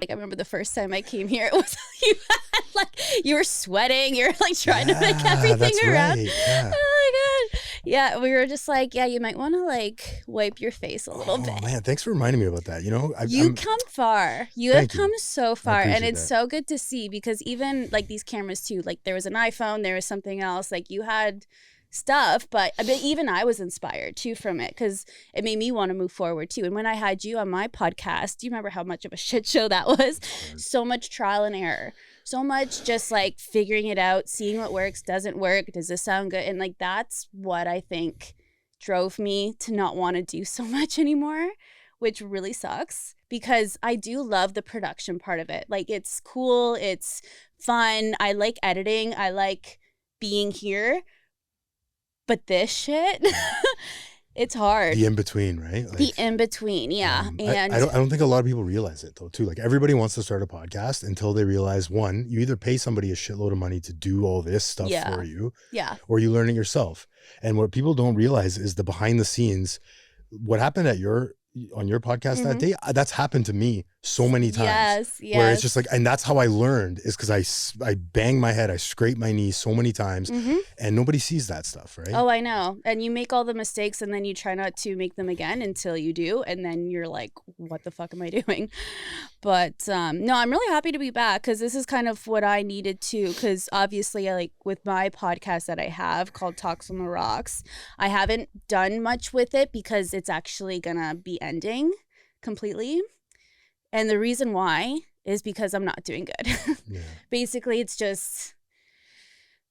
Like, I remember the first time I came here, it was you had, like, you were sweating, you're like trying to make everything around. Right. Yeah. Oh my God. Yeah, we were just like, yeah, you might want to like wipe your face a little bit. Oh man, thanks for reminding me about that. You know, You come far. You have come so far, and it's so good to see, because even like these cameras too, like there was an iPhone, there was something else, like you had stuff, but even I was inspired too from it, because it made me want to move forward too. And when I had you on my podcast, do you remember how much of a shit show that was? So much trial and error, so much just like figuring it out, seeing what works, doesn't work, does this sound good? And like that's what I think drove me to not want to do so much anymore, which really sucks, because I do love the production part of it. Like, it's cool, it's fun, I like editing, I like being here. But this shit, it's hard. The in-between, right? Like, the in-between, yeah. And I don't think a lot of people realize it though too. Like, everybody wants to start a podcast until they realize, one, you either pay somebody a shitload of money to do all this stuff for you, or you learn it yourself. And what people don't realize is the behind the scenes, what happened on your podcast that day, that's happened to me so many times. Yes. Where it's just like, and that's how I learned, is because I banged my head, I scraped my knees so many times, and nobody sees that stuff, right? Oh, I know. And you make all the mistakes, and then you try not to make them again until you do, and then you're like, what the fuck am I doing? But no, I'm really happy to be back, because this is kind of what I needed to, because obviously, like with my podcast that I have called Talks on the Rocks, I haven't done much with it because it's actually gonna be ending completely. And the reason why is because I'm not doing good. Basically, it's just,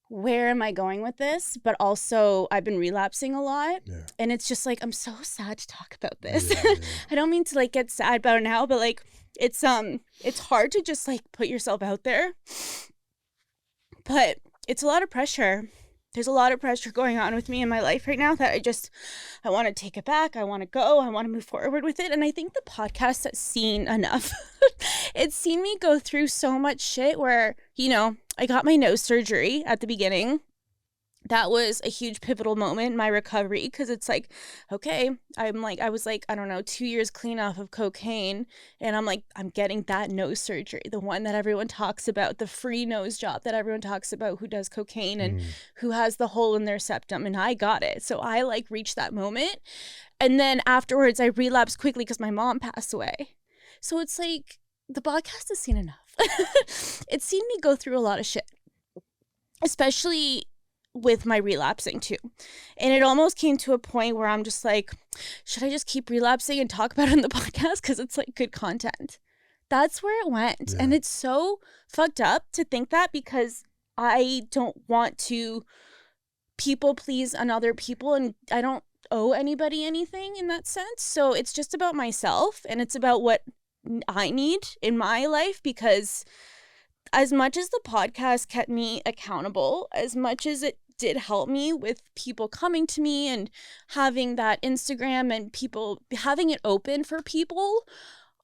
where am I going with this? But also, I've been relapsing a lot. And it's just like, I'm so sad to talk about this. I don't mean to like get sad about it now, but like, it's hard to just like put yourself out there. But it's a lot of pressure. There's a lot of pressure going on with me in my life right now that I want to take it back. I want to go. I want to move forward with it. And I think the podcast has seen enough. It's seen me go through so much shit where, you know, I got my nose surgery at the beginning. That was a huge pivotal moment in my recovery, because it's like, okay, I was like, I don't know, 2 years clean off of cocaine. And I'm like, I'm getting that nose surgery, the one that everyone talks about, the free nose job that everyone talks about, who does cocaine and who has the hole in their septum. And I got it. So I like reached that moment. And then afterwards I relapsed quickly because my mom passed away. So it's like, the podcast has seen enough. It's seen me go through a lot of shit, especially with my relapsing too. And it almost came to a point where I'm just like, should I just keep relapsing and talk about it in the podcast, because it's like good content? That's where it went. And it's so fucked up to think that, because I don't want to people please on other people, and I don't owe anybody anything in that sense. So it's just about myself, and it's about what I need in my life, because as much as the podcast kept me accountable, as much as it did help me with people coming to me and having that Instagram and people having it open for people,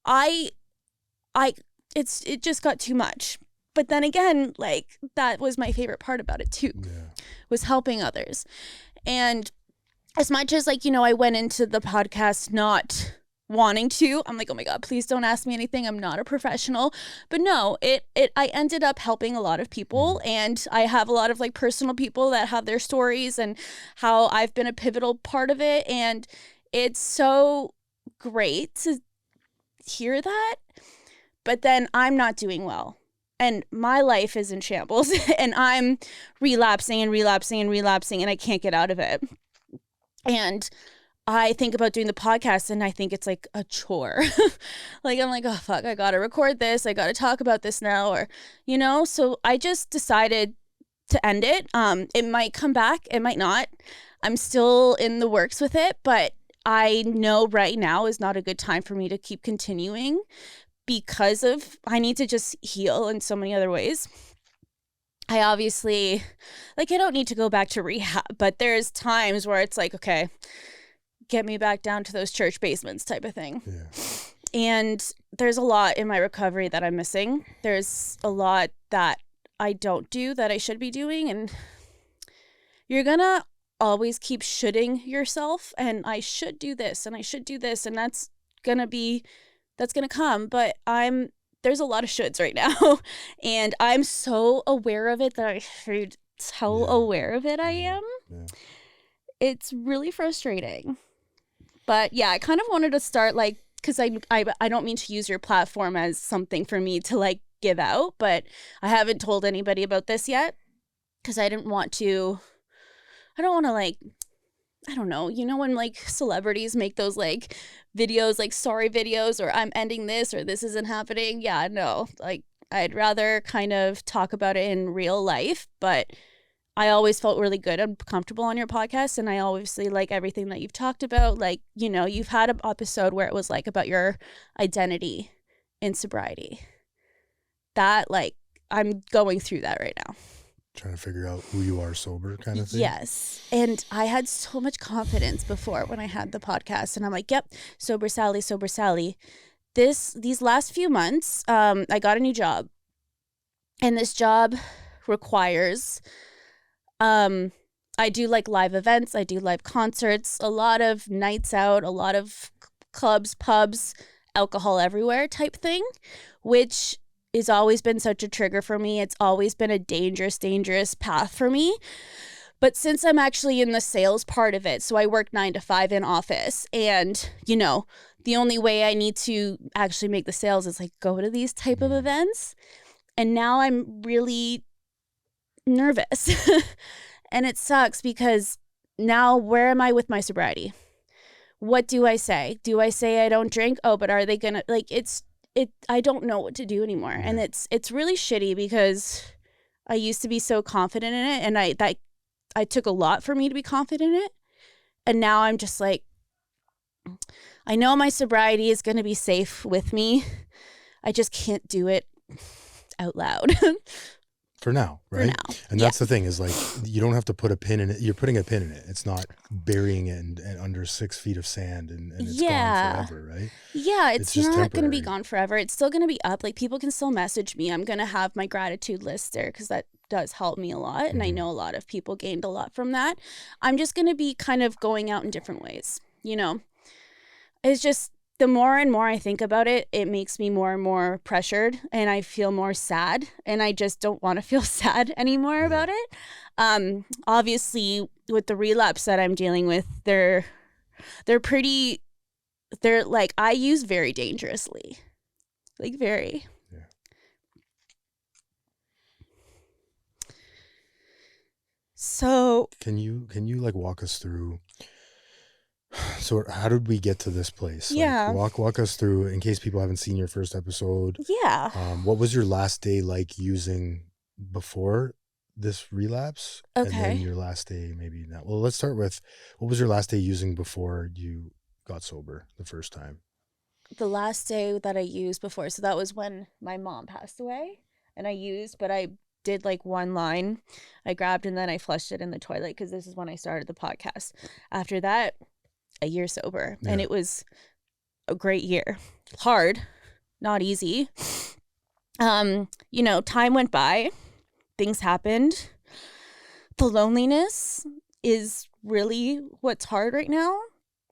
it just got too much. But then again, like, that was my favorite part about it too, was helping others. And as much as, like, you know, I went into the podcast not wanting to, I'm like, oh my God, please don't ask me anything, I'm not a professional. But no, I ended up helping a lot of people, and I have a lot of like personal people that have their stories and how I've been a pivotal part of it, and it's so great to hear that. But then I'm not doing well, and my life is in shambles, and I'm relapsing and relapsing and relapsing, and I can't get out of it. And I think about doing the podcast, and I think it's like a chore. Like, I'm like, oh fuck, I gotta record this, I gotta talk about this now, or, you know. So I just decided to end it. It might come back, it might not. I'm still in the works with it, but I know right now is not a good time for me to keep continuing, because of, I need to just heal in so many other ways. I obviously, like, I don't need to go back to rehab, but there's times where it's like, okay, get me back down to those church basements type of thing. And there's a lot in my recovery that I'm missing. There's a lot that I don't do that I should be doing. And you're gonna always keep shoulding yourself, and I should do this, and I should do this, and that's gonna come. But there's a lot of shoulds right now. And I'm so aware of it that I heard how aware of it I am. Yeah. It's really frustrating. But yeah, I kind of wanted to start like, because I don't mean to use your platform as something for me to like give out, but I haven't told anybody about this yet because I don't want to like, I don't know, you know, when like celebrities make those like videos, like sorry videos, or I'm ending this, or this isn't happening. Yeah, no, like I'd rather kind of talk about it in real life, but I always felt really good and comfortable on your podcast. And I obviously like everything that you've talked about. Like, you know, you've had an episode where it was like about your identity in sobriety. That like, I'm going through that right now. Trying to figure out who you are sober kind of thing. Yes. And I had so much confidence before when I had the podcast, and I'm like, yep, sober Sally, sober Sally. These last few months, I got a new job, and this job requires, I do like live events. I do live concerts, a lot of nights out, a lot of clubs, pubs, alcohol everywhere type thing, which has always been such a trigger for me. It's always been a dangerous path for me. But since I'm actually in the sales part of it, so I work 9 to 5 in office, and, you know, the only way I need to actually make the sales is like go to these type of events. And now I'm really nervous. And it sucks because now where am I with my sobriety? What do I say? Do I say I don't drink? Oh, but are they gonna like I don't know what to do anymore. Yeah. And it's really shitty because I used to be so confident in it, and I took a lot for me to be confident in it. And now I'm just like, I know my sobriety is going to be safe with me. I just can't do it out loud. For now, right? For now. And that's the thing is like, you don't have to put a pin in it. You're putting a pin in it. It's not burying it and under 6 feet of sand and it's gone forever, right? Yeah, it's not going to be gone forever. It's still going to be up. Like people can still message me. I'm going to have my gratitude list there because that does help me a lot. And I know a lot of people gained a lot from that. I'm just going to be kind of going out in different ways, you know? It's just, the more and more I think about it, it makes me more and more pressured, and I feel more sad, and I just don't want to feel sad anymore about it. Obviously, with the relapse that I'm dealing with, they're like, I use very dangerously, like very. Yeah. So can you like walk us through? So how did we get to this place? Yeah. Like, walk us through, in case people haven't seen your first episode. Yeah. What was your last day like using before this relapse? Okay. And then your last day maybe now. Well, let's start with, what was your last day using before you got sober the first time? The last day that I used before, so that was when my mom passed away, and I used, but I did like one line. I grabbed and then I flushed it in the toilet because this is when I started the podcast. After that, a year sober. Yeah. And it was a great year. Hard, not easy. You know, time went by, things happened. The loneliness is really what's hard right now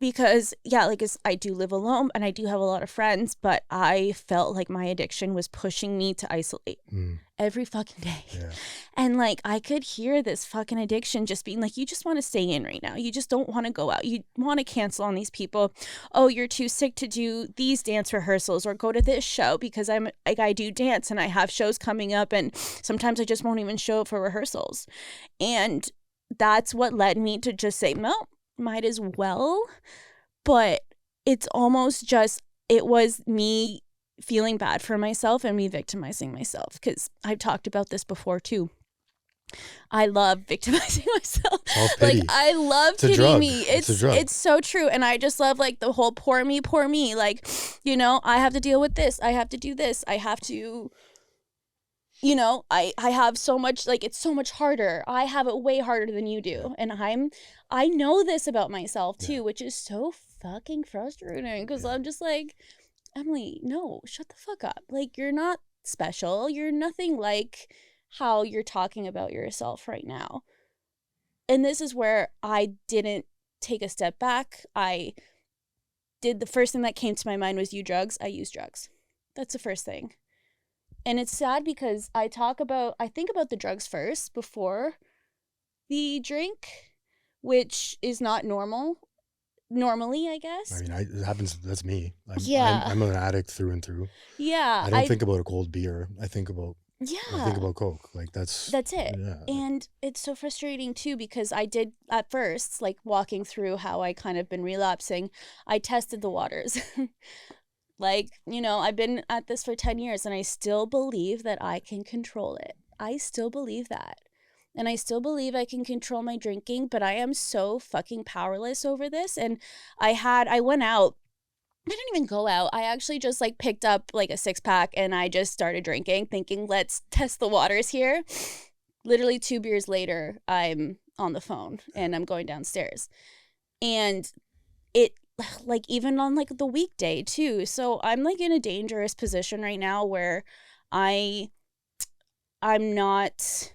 because, yeah, like I do live alone and I do have a lot of friends, but I felt like my addiction was pushing me to isolate every fucking day. Yeah. And like, I could hear this fucking addiction just being like, you just want to stay in right now. You just don't want to go out. You want to cancel on these people. Oh, you're too sick to do these dance rehearsals or go to this show because I'm like, I do dance and I have shows coming up and sometimes I just won't even show up for rehearsals. And that's what led me to just say, no, might as well. But it's almost just, it was me feeling bad for myself and me victimizing myself, because I've talked about this before too. I love victimizing myself. Like I love pitying me. It's so true. And I just love like the whole poor me. Like, you know, I have to deal with this. I have to do this. I have to, you know, I have so much, like, it's so much harder. I have it way harder than you do. And I know this about myself too, which is so fucking frustrating because I'm just like, Emily, no, shut the fuck up. Like, you're not special. You're nothing like how you're talking about yourself right now. And this is where I didn't take a step back. The first thing that came to my mind was drugs. I use drugs. That's the first thing. And it's sad because I think about the drugs first before the drink, which is not normally, I guess. I mean, it happens. That's me. Yeah. I'm an addict through and through. Yeah. I don't think about a cold beer. I think about Coke. Like that's it. Yeah. And it's so frustrating too, because I did at first, like walking through how I kind of been relapsing, I tested the waters. Like, you know, I've been at this for 10 years and I still believe that I can control it. I still believe that. And I still believe I can control my drinking, but I am so fucking powerless over this. And I went out. I didn't even go out. I actually just like picked up like a 6-pack and I just started drinking, thinking, let's test the waters here. Literally 2 beers later, I'm on the phone and I'm going downstairs. And it, like, even on like the weekday too. So I'm like in a dangerous position right now where I'm not,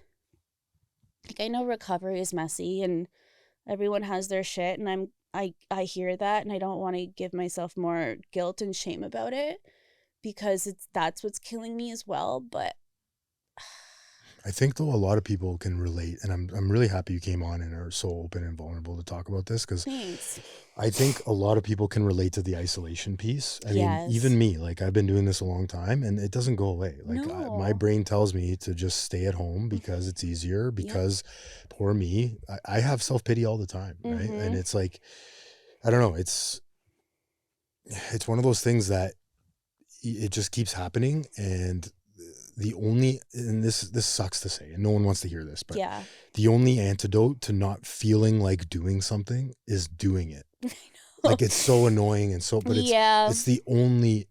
like, I know recovery is messy and everyone has their shit, and I hear that, and I don't want to give myself more guilt and shame about it, because that's what's killing me as well. But I think though a lot of people can relate, and I'm really happy you came on and are so open and vulnerable to talk about this, because I think a lot of people can relate to the isolation piece. I mean, even me, like I've been doing this a long time and it doesn't go away. Like my brain tells me to just stay at home because it's easier, because poor me, I have self-pity all the time, right? And it's like, I don't know, it's one of those things that it just keeps happening. And this sucks to say, and no one wants to hear this, but the only antidote to not feeling like doing something is doing it. Like, it's so annoying and so, but it's the only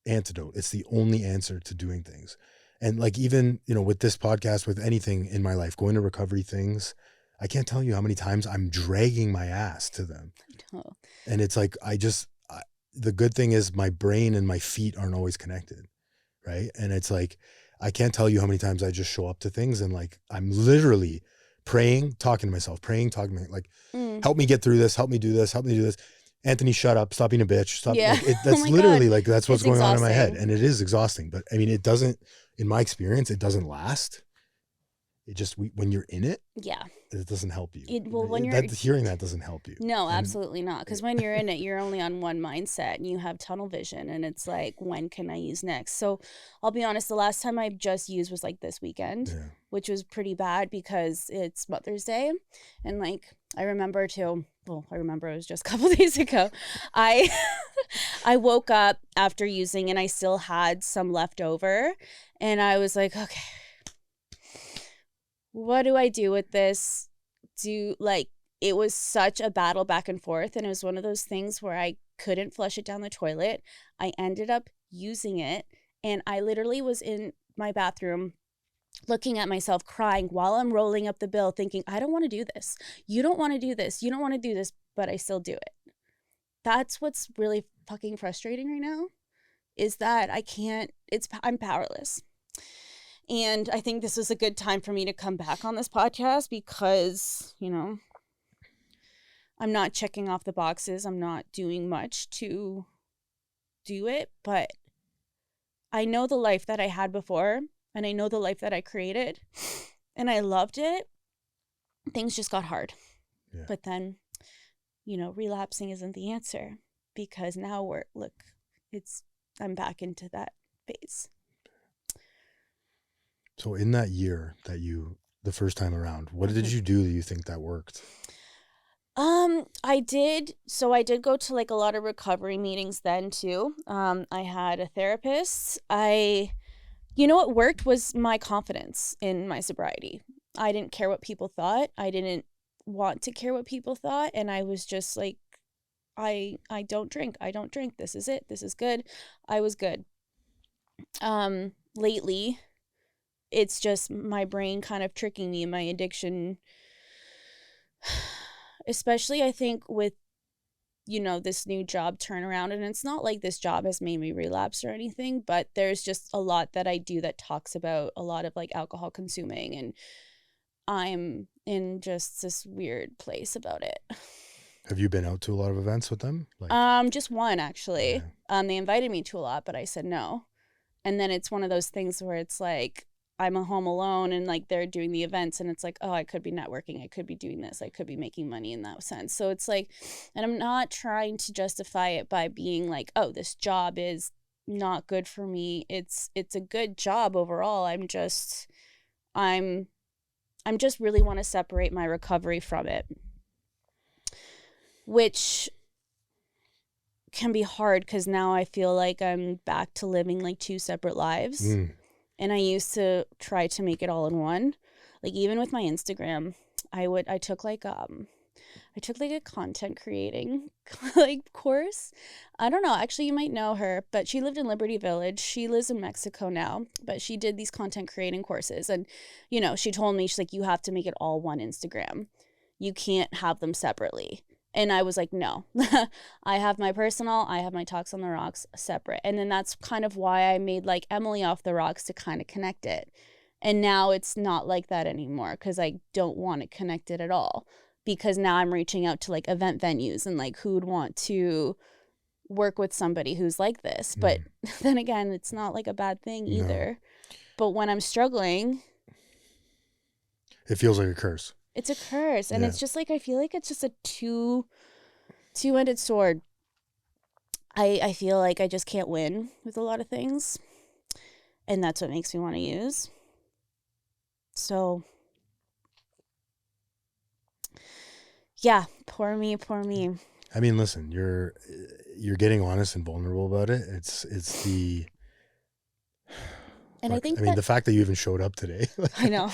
antidote. It's the only answer to doing things. And like, even, you know, with this podcast, with anything in my life, going to recovery things, I can't tell you how many times I'm dragging my ass to them. And it's like, the good thing is my brain and my feet aren't always connected. Right. And it's like, I can't tell you how many times I just show up to things and like, I'm literally praying, talking to myself, like, help me get through this. Help me do this. Help me do this. Anthony, shut up. Stop being a bitch. Stop. Yeah. Like, that's literally like, that's what's going on in my head. And it is exhausting. But I mean, it doesn't, in my experience, it doesn't last. It just, when you're in it, it doesn't help you. Hearing that doesn't help you. No, absolutely not. Because when you're in it, you're only on one mindset and you have tunnel vision, and it's like, when can I use next? So I'll be honest, the last time I just used was like this weekend, which was pretty bad because it's Mother's Day. And like, I remember it was just a couple days ago. I woke up after using and I still had some left over, and I was like, okay, what do I do with this? It was such a battle back and forth, and it was one of those things where I couldn't flush it down the toilet. I ended up using it, and I literally was in my bathroom looking at myself, crying while I'm rolling up the bill, thinking, I don't want to do this. You don't want to do this. You don't want to do this, but I still do it. That's what's really fucking frustrating right now, is that I'm powerless. And I think this was a good time for me to come back on this podcast because, you know, I'm not checking off the boxes. I'm not doing much to do it, but I know the life that I had before, and I know the life that I created, and I loved it. Things just got hard. Yeah. But then, you know, relapsing isn't the answer, because now I'm back into that phase. So in that year that the first time around, what did you do that you think that worked? I did go to like a lot of recovery meetings then too. I had a therapist. What worked was my confidence in my sobriety. I didn't care what people thought. I didn't want to care what people thought. And I was just like, I don't drink. I don't drink. This is it. This is good. I was good. Lately, it's just my brain kind of tricking me in my addiction, especially I think with, you know, this new job turnaround. And it's not like this job has made me relapse or anything, but there's just a lot that I do that talks about a lot of like alcohol consuming, and I'm in just this weird place about it. Have you been out to a lot of events with them? Just one actually. Yeah. They invited me to a lot, but I said no. And then it's one of those things where it's like, I'm a home alone and like they're doing the events and it's like, oh, I could be networking. I could be doing this. I could be making money in that sense. So it's like, and I'm not trying to justify it by being like, oh, this job is not good for me. It's a good job overall. I'm just really want to separate my recovery from it, which can be hard because now I feel like I'm back to living like two separate lives. And I used to try to make it all in one. Like even with my Instagram, I took like a content creating like course. I don't know, actually you might know her, but she lived in Liberty Village. She lives in Mexico now, but she did these content creating courses. And, you know, she told me, she's like, you have to make it all one Instagram. You can't have them separately. And I was like, no, I have my personal, I have my Talks on the Rocks separate. And then that's kind of why I made like Emily Off the Rocks to kind of connect it. And now it's not like that anymore because I don't want it connected at all. Because now I'm reaching out to like event venues and like who would want to work with somebody who's like this. But then again, it's not like a bad thing either. No. But when I'm struggling, it feels like a curse. It's a curse. And it's just like, I feel like it's just a two-ended sword. I feel like I just can't win with a lot of things. And that's what makes me want to use. So, yeah, poor me. I mean, listen, you're getting honest and vulnerable about it. It's the... And I think the fact that you even showed up today. I know.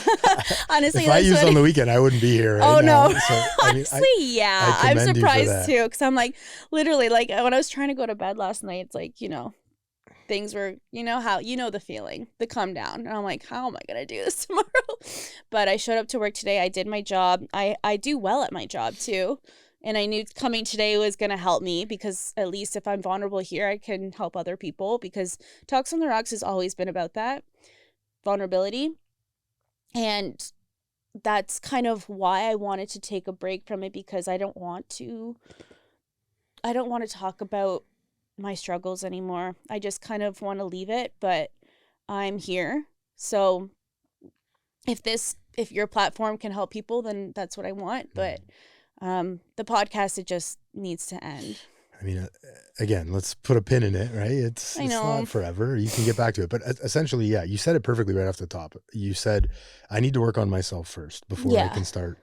Honestly, if I used on the weekend, I wouldn't be here right now. No. So, honestly, yeah. I'm surprised too. Because I'm like, literally, like when I was trying to go to bed last night, it's like, you know, things were, you know how, you know the feeling, the come down. And I'm like, how am I going to do this tomorrow? But I showed up to work today. I did my job. I do well at my job too. And I knew coming today was going to help me because at least if I'm vulnerable here, I can help other people because Talks on the Rocks has always been about that, vulnerability. And that's kind of why I wanted to take a break from it because I don't want to talk about my struggles anymore. I just kind of want to leave it, but I'm here. So if your platform can help people, then that's what I want. But the podcast, it just needs to end. I mean, again, let's put a pin in it, right? It's not forever. You can get back to it. But essentially, yeah, you said it perfectly right off the top. You said, I need to work on myself first before I can start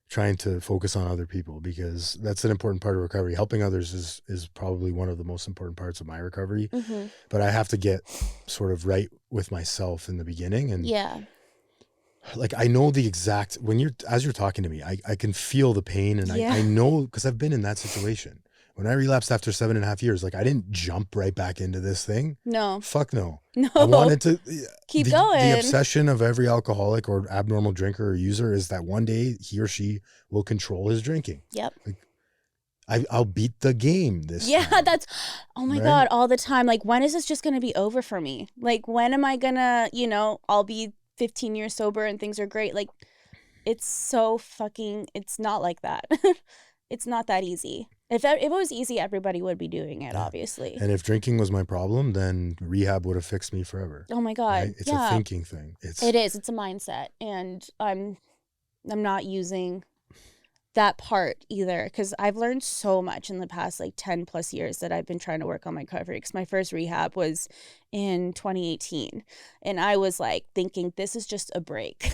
trying to focus on other people, because that's an important part of recovery. Helping others is probably one of the most important parts of my recovery. Mm-hmm. But I have to get sort of right with myself in the beginning. And like, I know the exact, as you're talking to me, I can feel the pain, and I know, because I've been in that situation. When I relapsed after 7.5 years, like I didn't jump right back into this thing. No. Fuck no. No. I wanted to keep going. The obsession of every alcoholic or abnormal drinker or user is that one day he or she will control his drinking. Yep. Like, I'll beat the game this time. That's, oh my God, all the time. Like, when is this just going to be over for me? Like, when am I going to, I'll be 15 years sober and things are great. Like, it's so fucking, it's not like that. It's not that easy. If it was easy, everybody would be doing it, obviously. And if drinking was my problem, then rehab would have fixed me forever. Oh my God. Right? It's a thinking thing. It is. It's a mindset. And I'm not using that part either, because I've learned so much in the past 10 plus years that I've been trying to work on my recovery. Because my first rehab was in 2018, and I was thinking this is just a break.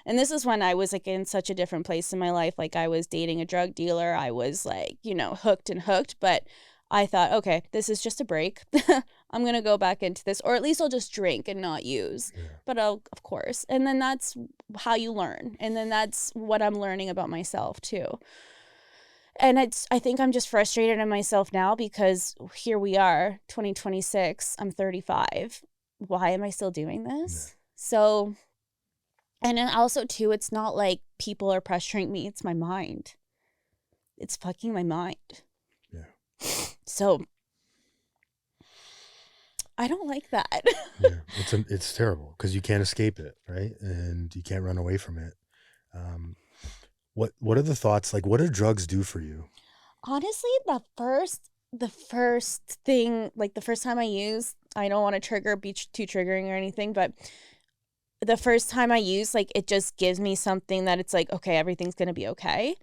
And this is when I was in such a different place in my life. I was dating a drug dealer. I was hooked, but I thought, okay, this is just a break. I'm going to go back into this, or at least I'll just drink and not use. Yeah. But of course. And then that's how you learn. And then that's what I'm learning about myself too. And I think I'm just frustrated in myself now because here we are, 2026, I'm 35. Why am I still doing this? Yeah. So, and then also too, it's not like people are pressuring me. It's my mind. It's fucking my mind. Yeah. So I don't like that. Yeah, it's terrible because you can't escape it, right? And you can't run away from it. What are the thoughts? What do drugs do for you? Honestly, the first thing, like the first time I use, I don't want to be too triggering or anything, but the first time I use, like, it just gives me something that it's like, okay, everything's going to be okay.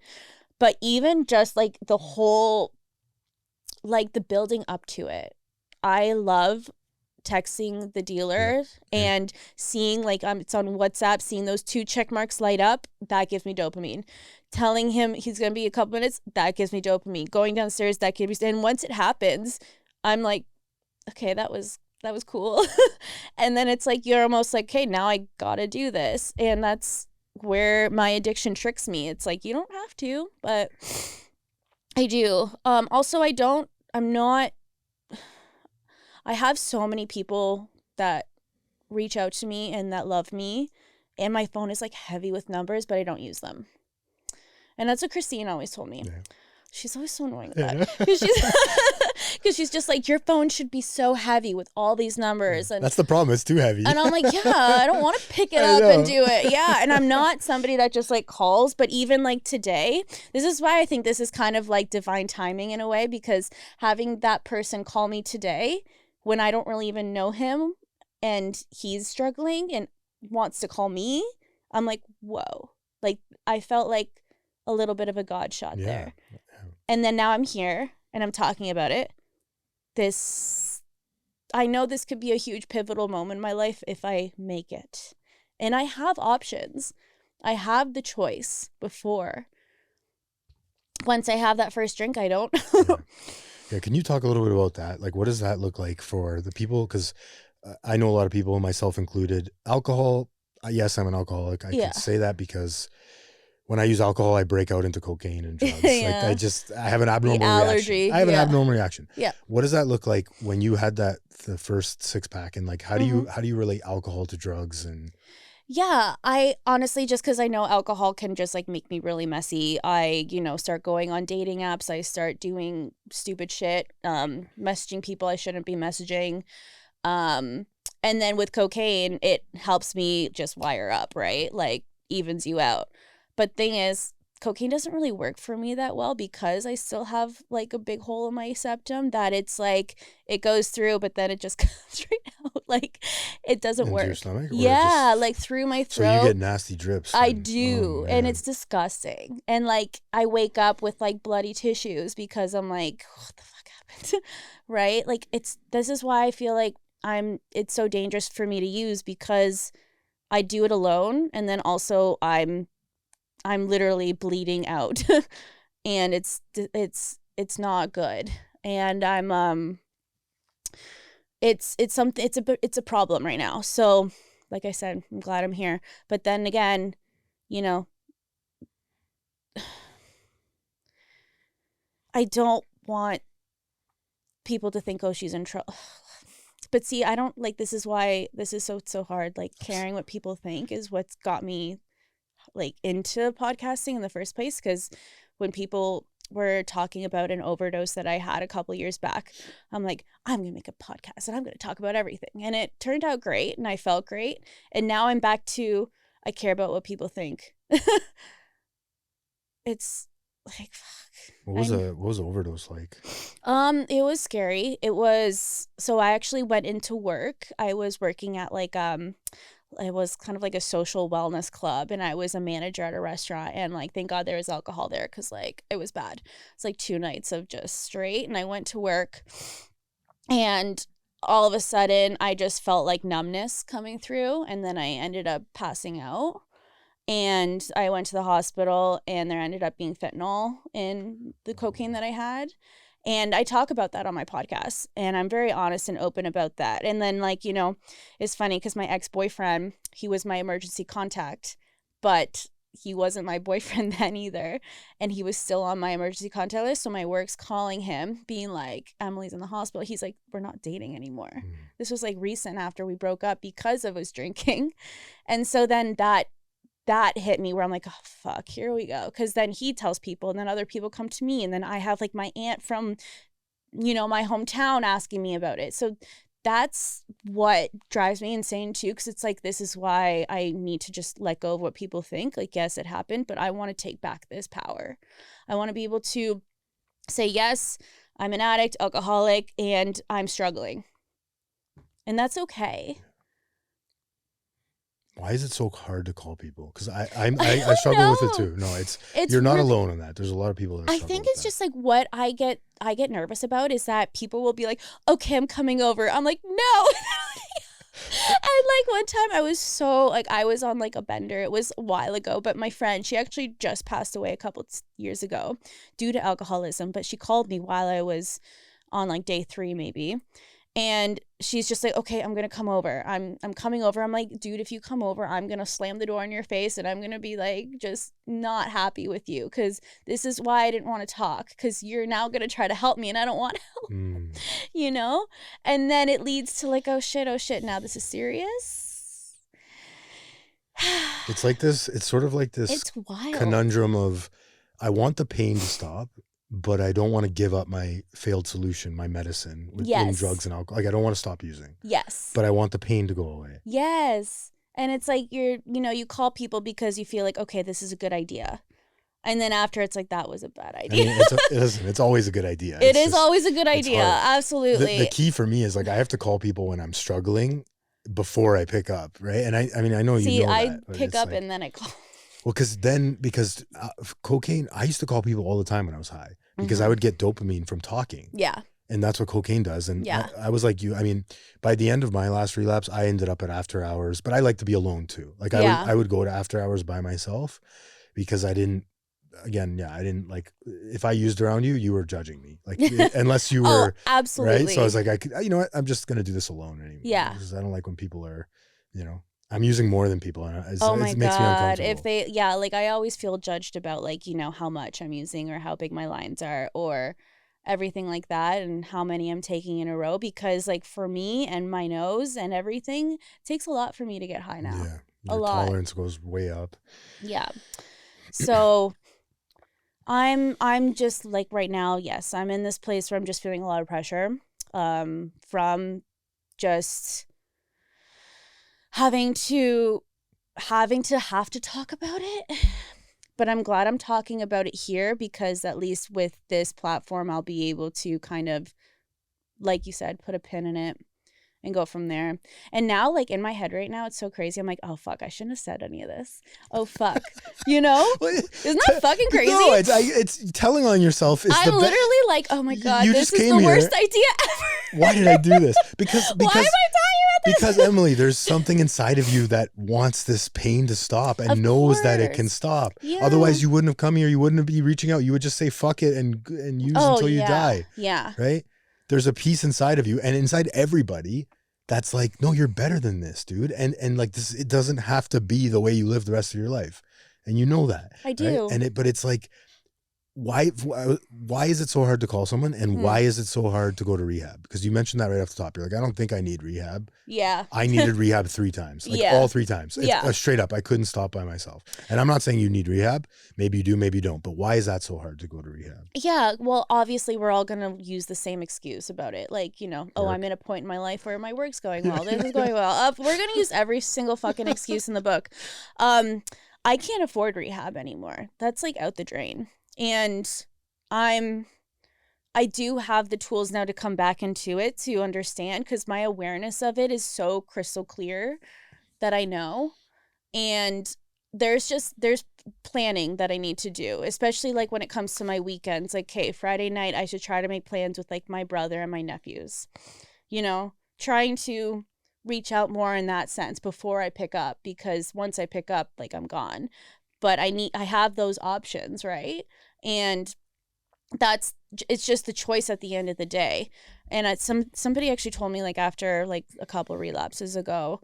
But even just like the whole, like the building up to it, I love texting the dealer and seeing like it's on WhatsApp, seeing those 2 check marks light up, that gives me dopamine. Telling him he's gonna be a couple minutes, that gives me dopamine. Going downstairs, that gives me, and once it happens, I'm like, okay, that was cool. And then it's like you're almost like, okay, now I gotta do this. And that's where my addiction tricks me. It's like you don't have to, but I do. Also I have so many people that reach out to me and that love me, and my phone is like heavy with numbers, but I don't use them. And that's what Christine always told me. Yeah. She's always so annoying with that. Because she's just like, your phone should be so heavy with all these numbers. And that's the problem. It's too heavy. And I'm like, yeah, I don't want to pick it up and do it. Yeah. And I'm not somebody that just like calls. But even like today, this is why I think this is kind of like divine timing in a way, because having that person call me today when I don't really even know him and he's struggling and wants to call me, I'm like, whoa. Like, I felt like a little bit of a God shot there. And then now I'm here and I'm talking about it. I know this could be a huge pivotal moment in my life if I make it. And I have options. I have the choice before. Once I have that first drink, I don't. Yeah, can you talk a little bit about that? Like, what does that look like for the people? Because I know a lot of people, myself included, alcohol. Yes, I'm an alcoholic. I can say that because when I use alcohol, I break out into cocaine and drugs. Like I have an abnormal reaction. I have an abnormal reaction. Yeah. What does that look like when you had the first 6-pack, and like how do you relate alcohol to drugs? And yeah, I honestly, just because I know alcohol can just like make me really messy, I, start going on dating apps. I start doing stupid shit, messaging people I shouldn't be messaging. And then with cocaine, it helps me just wire up, right? Like evens you out. But thing is, cocaine doesn't really work for me that well because I still have like a big hole in my septum that it's like it goes through, but then it just comes right out. Like it doesn't work. Your stomach? Yeah, like through my throat. So you get nasty drips. I do, and it's disgusting. And like I wake up with like bloody tissues because I'm like, what the fuck happened? Right? Like this is why I feel like it's so dangerous for me to use, because I do it alone, and then also I'm literally bleeding out and it's not good. And I'm it's a problem right now. So like I said, I'm glad I'm here. But then again, I don't want people to think, oh, she's in trouble. But see, I don't like, this is why this is so hard. Like caring what people think is what's got me like into podcasting in the first place, because when people were talking about an overdose that I had a couple years back, I'm like, I'm gonna make a podcast and I'm gonna talk about everything, and it turned out great and I felt great, and now I'm back to I care about what people think. It's like, fuck. What was the overdose like? It was scary. So I actually went into work. I was working at like it was kind of like a social wellness club, and I was a manager at a restaurant, and like thank God there was alcohol there, because like it was bad. It's like 2 nights of just straight, and I went to work and all of a sudden I just felt like numbness coming through, and then I ended up passing out, and I went to the hospital, and there ended up being fentanyl in the cocaine that I had. And I talk about that on my podcast, and I'm very honest and open about that. And then, like, it's funny because my ex-boyfriend, he was my emergency contact, but he wasn't my boyfriend then either. And he was still on my emergency contact list. So my work's calling him, being like, Emily's in the hospital. He's like, we're not dating anymore. This was like recent after we broke up because of his drinking. And so then that hit me where I'm like, oh, fuck, here we go. Because then he tells people, and then other people come to me. And then I have like my aunt from, my hometown asking me about it. So that's what drives me insane too. Because it's like, this is why I need to just let go of what people think. Like, yes, it happened, but I want to take back this power. I want to be able to say, yes, I'm an addict, alcoholic, and I'm struggling. And that's okay. Why is it so hard to call people? Because I struggle with it too. No, it's you're not really alone in that. There's a lot of people that struggle. I think it's just like what I get nervous about is that people will be like, okay, I'm coming over. I'm like, no. And like one time I was so like I was on like a bender. It was a while ago, but my friend, she actually just passed away a couple years ago due to alcoholism, but she called me while I was on like day 3 maybe. And she's just like, okay, I'm going to come over. I'm coming over. I'm like, dude, if you come over, I'm going to slam the door in your face and I'm going to be like, just not happy with you. Cause this is why I didn't want to talk. Cause you're now going to try to help me and I don't want help, you know? And then it leads to like, oh shit. Now this is serious. It's like this. It's sort of like this it's wild. Conundrum of, I want the pain to stop, but I don't want to give up my failed solution, my medicine in drugs and alcohol. Like I don't want to stop using. Yes. But I want the pain to go away. Yes. And it's like you call people because you feel like, okay, this is a good idea. And then after it's like, that was a bad idea. I mean, it's always a good idea. It is always a good idea. Absolutely. The key for me is like, I have to call people when I'm struggling before I pick up. Right. And I mean, I know you know that. I pick up and then I call. Well, because cocaine, I used to call people all the time when I was high because I would get dopamine from talking. Yeah. And that's what cocaine does. And I was like you. I mean, by the end of my last relapse, I ended up at after hours, but I like to be alone too. Like I would go to after hours by myself because I didn't like, if I used around you, you were judging me. Like unless you were. Absolutely. Right. So I was like, you know what? I'm just going to do this alone anymore. Yeah. Because I don't like when people are, I'm using more than people. Oh my God. If they, like I always feel judged about like, how much I'm using or how big my lines are or everything like that and how many I'm taking in a row because like for me and my nose and everything, it takes a lot for me to get high now. Yeah. Your tolerance goes way up. Yeah. So I'm just like right now, yes, I'm in this place where I'm just feeling a lot of pressure from just having to have to talk about it. But I'm glad I'm talking about it here because at least with this platform, I'll be able to kind of, like you said, put a pin in it and go from there. And now, like in my head right now, it's so crazy. I'm like, oh, fuck, I shouldn't have said any of this. Oh, fuck. Isn't that fucking crazy? No, it's telling on yourself. I'm literally like, oh my God, this is the worst idea ever. Why did I do this? Because why am I talking about this? Because Emily, there's something inside of you that wants this pain to stop and knows that it can stop. Yeah. Otherwise, you wouldn't have come here. You wouldn't be reaching out. You would just say fuck it and use until you die. Yeah. Right? There's a piece inside of you and inside everybody that's like, no, you're better than this, dude. And like this, it doesn't have to be the way you live the rest of your life. And you know that. I do. Right? But it's like, why is it so hard to call someone and why is it so hard to go to rehab? Because you mentioned that right off the top. You're like, I don't think I need rehab. Yeah. I needed rehab 3 times. Like all 3 times. Straight up. I couldn't stop by myself. And I'm not saying you need rehab. Maybe you do, maybe you don't. But why is that so hard to go to rehab? Yeah. Well, obviously we're all going to use the same excuse about it. Like, I'm in a point in my life where my work's going well. This is going well. We're going to use every single fucking excuse in the book. I can't afford rehab anymore. That's like out the drain. And I do have the tools now to come back into it to understand because my awareness of it is so crystal clear that I know. And there's planning that I need to do, especially like when it comes to my weekends. Like, okay, Friday night, I should try to make plans with like my brother and my nephews, trying to reach out more in that sense before I pick up, because once I pick up, like I'm gone. But I have those options, right? And it's just the choice at the end of the day. And somebody actually told me like after like a couple relapses ago,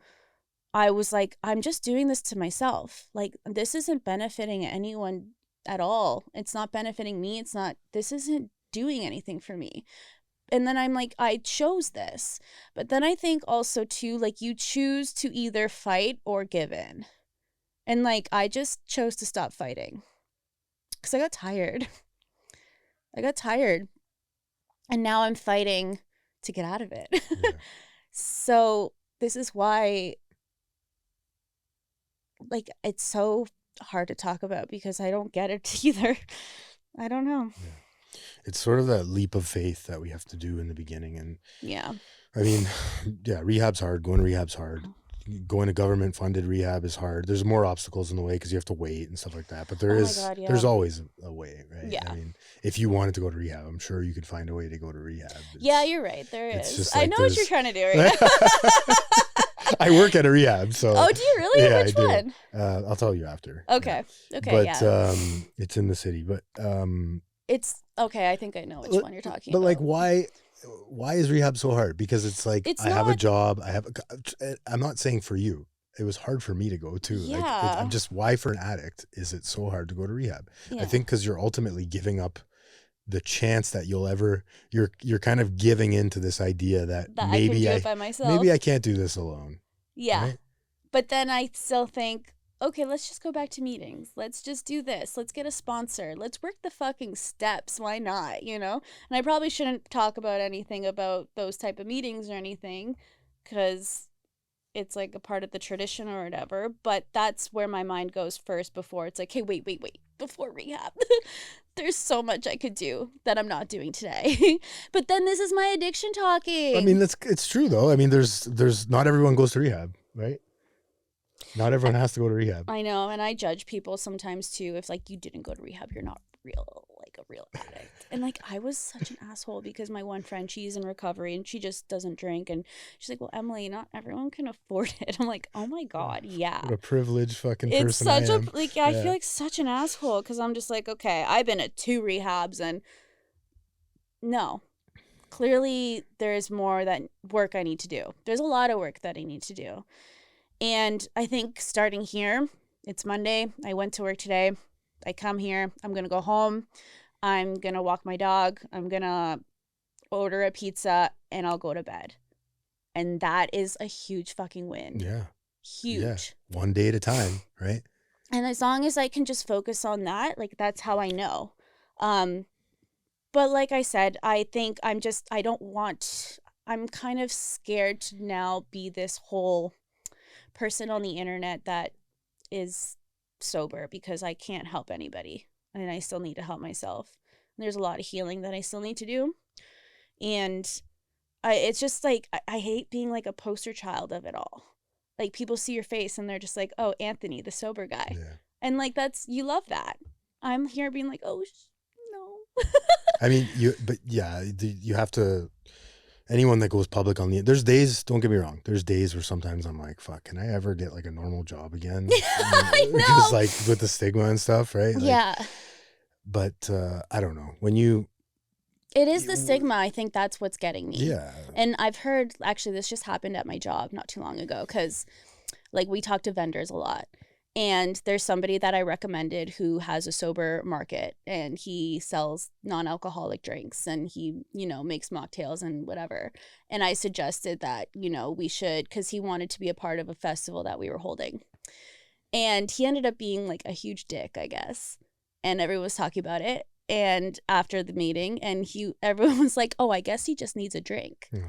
I was like, I'm just doing this to myself. Like this isn't benefiting anyone at all. It's not benefiting me. This isn't doing anything for me. And then I'm like, I chose this. But then I think also too, like you choose to either fight or give in. And like, I just chose to stop fighting because I got tired. And now I'm fighting to get out of it. Yeah. So this is why, like, it's so hard to talk about because I don't get it either. I don't know. It's sort of that leap of faith that we have to do in the beginning. And yeah, I mean, yeah, rehab's hard. Going to rehab's hard. Going to government funded rehab is hard. There's more obstacles in the way because you have to wait and stuff like that. But there's always a way, right? Yeah. I mean, if you wanted to go to rehab, I'm sure you could find a way to go to rehab. Yeah, you're right. There is. Just I know what you're trying to do right now. I work at a rehab, so. Oh, do you really? Yeah, Which one? I'll tell you after. Okay. Yeah. Okay. But yeah. It's in the city. But it's okay. I think I know which one you're talking about. But like, why is rehab so hard? Because it's like I have a job. I'm not saying for you. It was hard for me to go too. Yeah. Like, I'm just, why for an addict is it so hard to go to rehab? Yeah. I think because you're ultimately giving up the chance that you're kind of giving into this idea that maybe I can do it by myself. Maybe I can't do this alone. Yeah. Right? But then I still think, okay, let's just go back to meetings. Let's just do this. Let's get a sponsor. Let's work the fucking steps. Why not? You know? And I probably shouldn't talk about anything about those type of meetings or anything because it's like a part of the tradition or whatever. But that's where my mind goes first before it's like, hey, wait. Before rehab. There's so much I could do that I'm not doing today. But then this is my addiction talking. I mean, it's true though. I mean, there's not everyone goes to rehab, right? Not everyone has to go to rehab. I know, and I judge people sometimes too. If like you didn't go to rehab, you're not a real addict. And like I was such an asshole because my one friend, she's in recovery and she just doesn't drink, and she's like, "Well, Emily, not everyone can afford it." I'm like, "Oh my god, yeah." What a privileged fucking it's person such I am. I feel like such an asshole because I'm just like, okay, I've been at 2 rehabs and no. Clearly there's more that work I need to do. There's a lot of work that I need to do. And I think starting here, it's Monday. I went to work today. I come here. I'm going to go home. I'm going to walk my dog. I'm going to order a pizza and I'll go to bed. And that is a huge fucking win. Yeah. Huge. Yeah. One day at a time, right? And as long as I can just focus on that, like that's how I know. But like I said, I think I'm kind of scared to now be this whole person on the internet that is sober because I can't help anybody and I still need to help myself. And there's a lot of healing that I still need to do. And it's just like, I hate being like a poster child of it all. Like people see your face and they're just like, oh, Anthony, the sober guy. Yeah. And like, you love that. I'm here being like, oh, no. I mean, you have to, anyone that goes public on there's days, don't get me wrong, there's days where sometimes I'm like, fuck, can I ever get like a normal job again? I know. Because like with the stigma and stuff, right? Like, yeah. But I don't know. It is the stigma. I think that's what's getting me. Yeah. And I've heard, actually, this just happened at my job not too long ago because like we talk to vendors a lot. And there's somebody that I recommended who has a sober market and he sells non-alcoholic drinks and he, makes mocktails and whatever. And I suggested that, we should, because he wanted to be a part of a festival that we were holding. And he ended up being like a huge dick, I guess. And everyone was talking about it. And after the meeting, and everyone was like, oh, I guess he just needs a drink. Oh.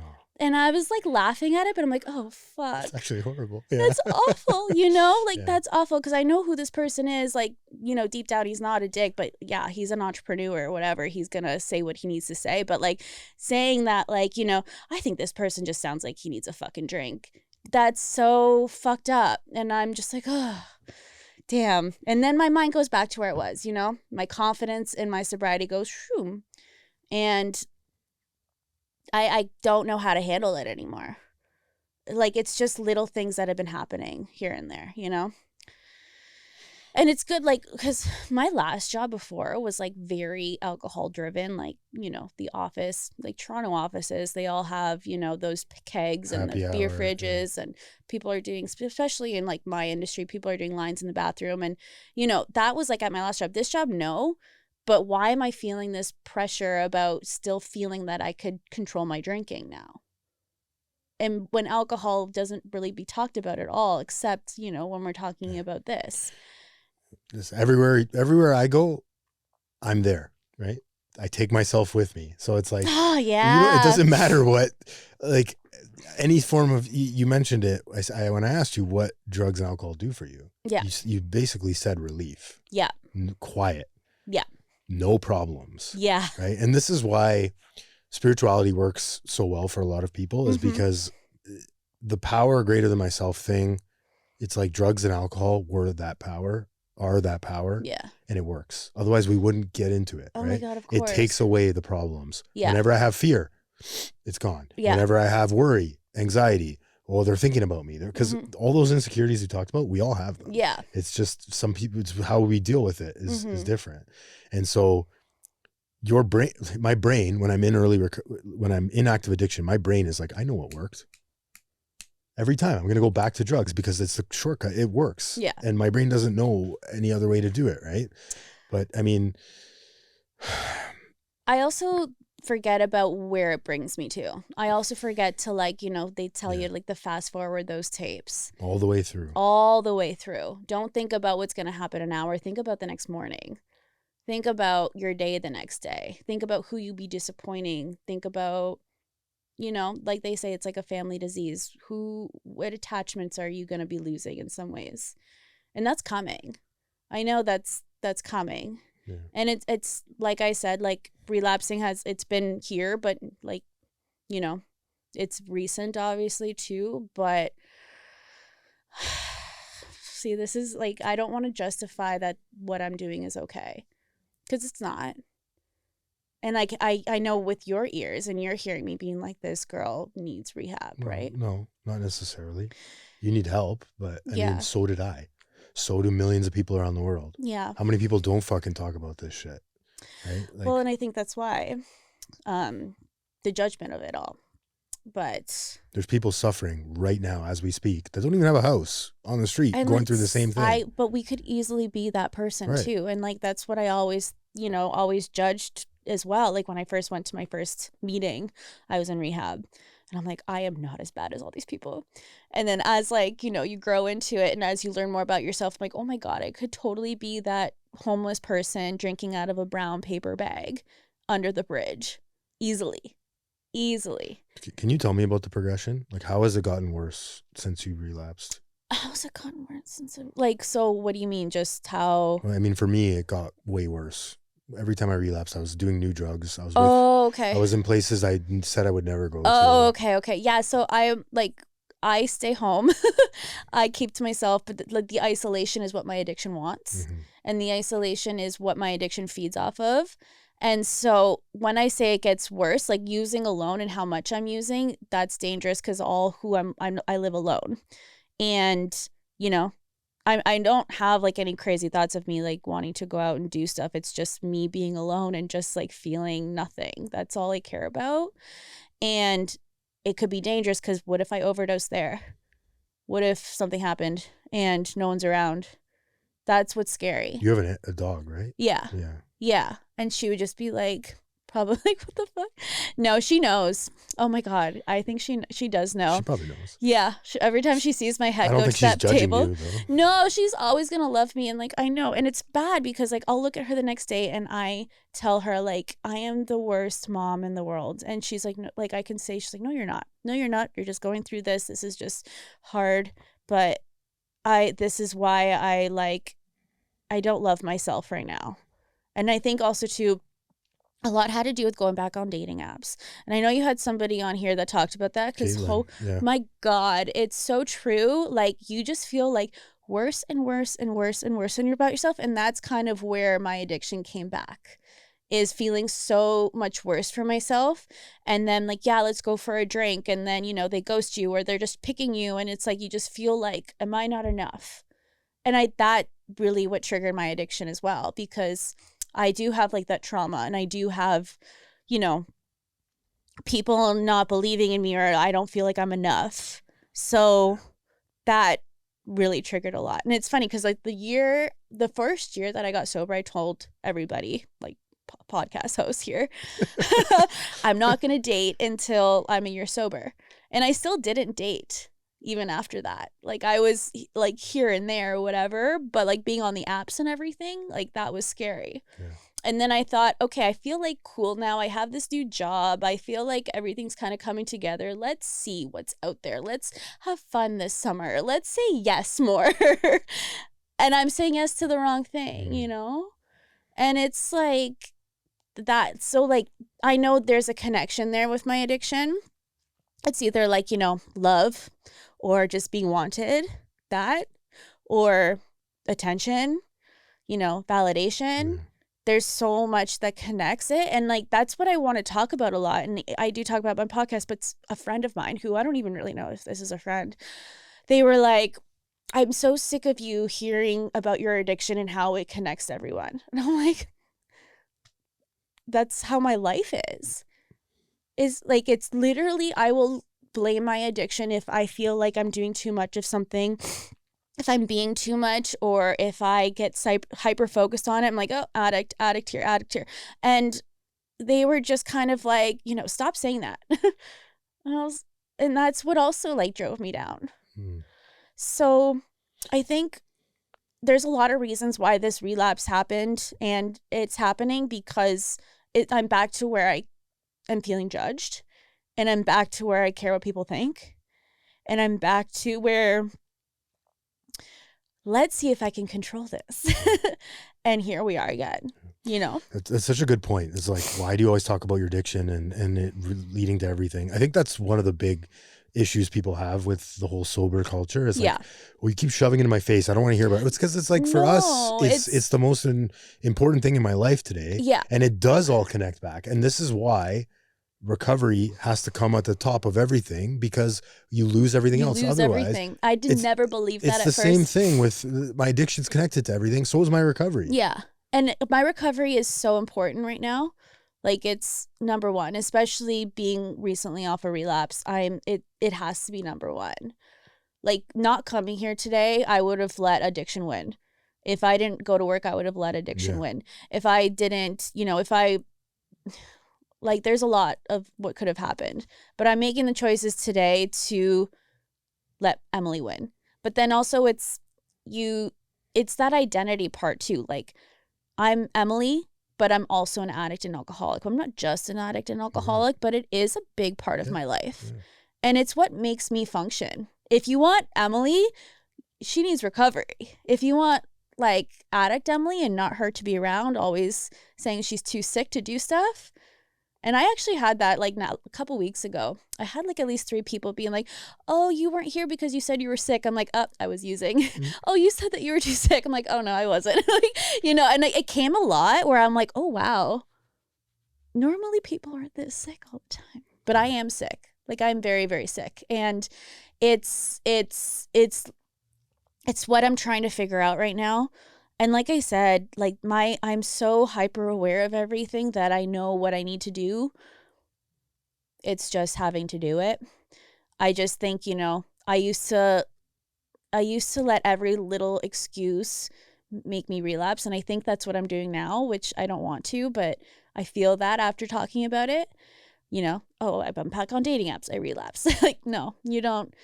And I was like laughing at it, but I'm like, oh, fuck. It's actually horrible. Yeah. That's awful, that's awful. Because I know who this person is. Like, deep down, he's not a dick, but yeah, he's an entrepreneur or whatever. He's going to say what he needs to say. But like saying that, like, I think this person just sounds like he needs a fucking drink. That's so fucked up. And I'm just like, oh, damn. And then my mind goes back to where it was, my confidence in my sobriety goes, shoom. And I don't know how to handle it anymore. Like, it's just little things that have been happening here and there, And it's good, like, because my last job before was, like, very alcohol-driven. Like, the office, like, Toronto offices, they all have, those kegs and the beer fridges. Yeah. And people are doing, especially in, like, my industry, people are doing lines in the bathroom. And, that was, like, at my last job. This job, no. But why am I feeling this pressure about still feeling that I could control my drinking now? And when alcohol doesn't really be talked about at all, except, when we're talking about this. Just everywhere I go, I'm there, right? I take myself with me. So it's like, oh, yeah. It doesn't matter what, like any form of, you mentioned it. When I asked you what drugs and alcohol do for you, yeah, you basically said relief. Yeah. Quiet. Yeah. no problems. Yeah. Right. And this is why spirituality works so well for a lot of people, is because the power greater than myself thing, it's like drugs and alcohol are that power. Yeah. And it works. Otherwise we wouldn't get into it. Oh right? My God, of course. It takes away the problems. Yeah. Whenever I have fear, it's gone. Yeah. Whenever I have worry, anxiety, well, they're thinking about me, because all those insecurities you talked about, we all have them. Yeah. It's just some people, it's how we deal with it is different. And so your brain, my brain, when I'm in active addiction, my brain is like, I know what worked. Every time I'm going to go back to drugs because it's the shortcut. It works. Yeah. And my brain doesn't know any other way to do it. Right. But I mean, I also forget about where it brings me to. I also forget to, like, you know, they tell you like the fast forward those tapes. All the way through. All the way through. Don't think about what's going to happen an hour. Think about the next morning. Think about your day the next day. Think about who you be disappointing. Think about, you know, like they say, it's like a family disease. What attachments are you going to be losing in some ways? And that's coming. I know that's coming. Yeah. And it's like I said, like relapsing it's been here, but like, you know, it's recent obviously too, but see, this is like, I don't want to justify that what I'm doing is okay, because it's not. And like, I know with your ears and you're hearing me being like, this girl needs rehab, right? No, not necessarily. You need help, but I mean, so did I. So do millions of people around the world. Yeah. How many people don't fucking talk about this shit? Right? Like, well, and I think that's why the judgment of it all. But there's people suffering right now as we speak that don't even have a house on the street going through the same thing. But we could easily be that person too. And like, that's what I always judged as well. Like when I first went to my first meeting, I was in rehab. And I'm like, I am not as bad as all these people. And then as like, you know, you grow into it and as you learn more about yourself, I'm like, oh my God, I could totally be that homeless person drinking out of a brown paper bag under the bridge. Easily. Can you tell me about the progression? Like, how has it gotten worse since you relapsed? How's it gotten worse since so what do you mean? Just how? Well, I mean, for me, it got way worse. Every time I relapsed, I was doing new drugs. I was in places I said I would never go to. Oh, okay. Yeah, so I stay home. I keep to myself, but the isolation is what my addiction wants. And the isolation is what my addiction feeds off of. And so when I say it gets worse, like using alone and how much I'm using, that's dangerous because I live alone. And, you know, I don't have like any crazy thoughts of me like wanting to go out and do stuff. It's just me being alone and just like feeling nothing. That's all I care about. And it could be dangerous because what if I overdose there? What if something happened and no one's around? That's what's scary. You have a dog, right? Yeah. And she would just be like, probably like, what the fuck? No, she knows. Oh my God. I think she does know. She probably knows. Yeah. Every time she sees my head go to that table. No, she's always going to love me. And like, I know. And it's bad because like, I'll look at her the next day and I tell her like, I am the worst mom in the world. And she's like, no, like I can say, she's like, no, you're not. No, you're not. You're just going through this. This is just hard. But this is why I don't love myself right now. And I think also too, a lot had to do with going back on dating apps. And I know you had somebody on here that talked about that because, my God, it's so true. Like, you just feel like worse and worse and worse and worse when you're about yourself. And that's kind of where my addiction came back, is feeling so much worse for myself. And then like, yeah, let's go for a drink. And then, you know, they ghost you or they're just picking you. And it's like, you just feel like, am I not enough? And that really what triggered my addiction as well, because I do have like that trauma and I do have, you know, people not believing in me or I don't feel like I'm enough. So that really triggered a lot. And it's funny because like the first year that I got sober, I told everybody, like podcast host here, I'm not going to date until I'm a year sober. And I still didn't date even after that. Like I was like here and there or whatever, but like being on the apps and everything, like that was scary. Yeah. And then I thought, okay, I feel like cool now. I have this new job. I feel like everything's kind of coming together. Let's see what's out there. Let's have fun this summer. Let's say yes more. And I'm saying yes to the wrong thing, you know? And it's like that. So like, I know there's a connection there with my addiction. It's either like, you know, love or just being wanted, that, or attention, you know, validation. There's so much that connects it. And like, that's what I want to talk about a lot. And I do talk about my podcast, but a friend of mine who I don't even really know if this is a friend, they were like, I'm so sick of you hearing about your addiction and how it connects everyone. And I'm like, that's how my life is like, it's literally, I will blame my addiction if I feel like I'm doing too much of something, if I'm being too much, or if I get hyper focused on it. I'm like, oh, addict here. And they were just kind of like, you know, stop saying that. And that's what also like drove me down. So I think there's a lot of reasons why this relapse happened, and it's happening because I'm back to where I am feeling judged, and I'm back to where I care what people think, and I'm back to where, let's see if I can control this. And here we are again, you know? That's such a good point. It's like, why do you always talk about your addiction and it leading to everything? I think that's one of the big issues people have with the whole sober culture is like, well, you keep shoving it in my face. I don't want to hear about it. It's because it's like, for us, it's the most important thing in my life today. Yeah. And it does all connect back. And this is why recovery has to come at the top of everything, because you lose everything else. Otherwise, everything. I did never believe that at first. It's the same thing with my addiction's connected to everything. So is my recovery. Yeah. And my recovery is so important right now. Like, it's number one, especially being recently off a relapse. It has to be number one. Like, not coming here today, I would have let addiction win. If I didn't go to work, I would have let addiction win. If I didn't, you know, like, there's a lot of what could have happened, but I'm making the choices today to let Emily win. But then also it's that identity part too. Like, I'm Emily, but I'm also an addict and alcoholic. I'm not just an addict and alcoholic, but it is a big part of my life. Yeah. And it's what makes me function. If you want Emily, she needs recovery. If you want like addict Emily and not her to be around, always saying she's too sick to do stuff. And I actually had that like a couple weeks ago. I had like at least 3 people being like, oh, you weren't here because you said you were sick. I'm like, oh, I was using. Oh, you said that you were too sick. I'm like, oh, no, I wasn't. Like, you know, and it came a lot where I'm like, oh, wow. Normally people aren't this sick all the time. But I am sick. Like, I'm very, very sick. And it's what I'm trying to figure out right now. And like I said, like I'm so hyper aware of everything that I know what I need to do. It's just having to do it. I just think, you know, I used to let every little excuse make me relapse. And I think that's what I'm doing now, which I don't want to, but I feel that after talking about it, you know, oh, I'm back on dating apps, I relapse. Like, no, you don't,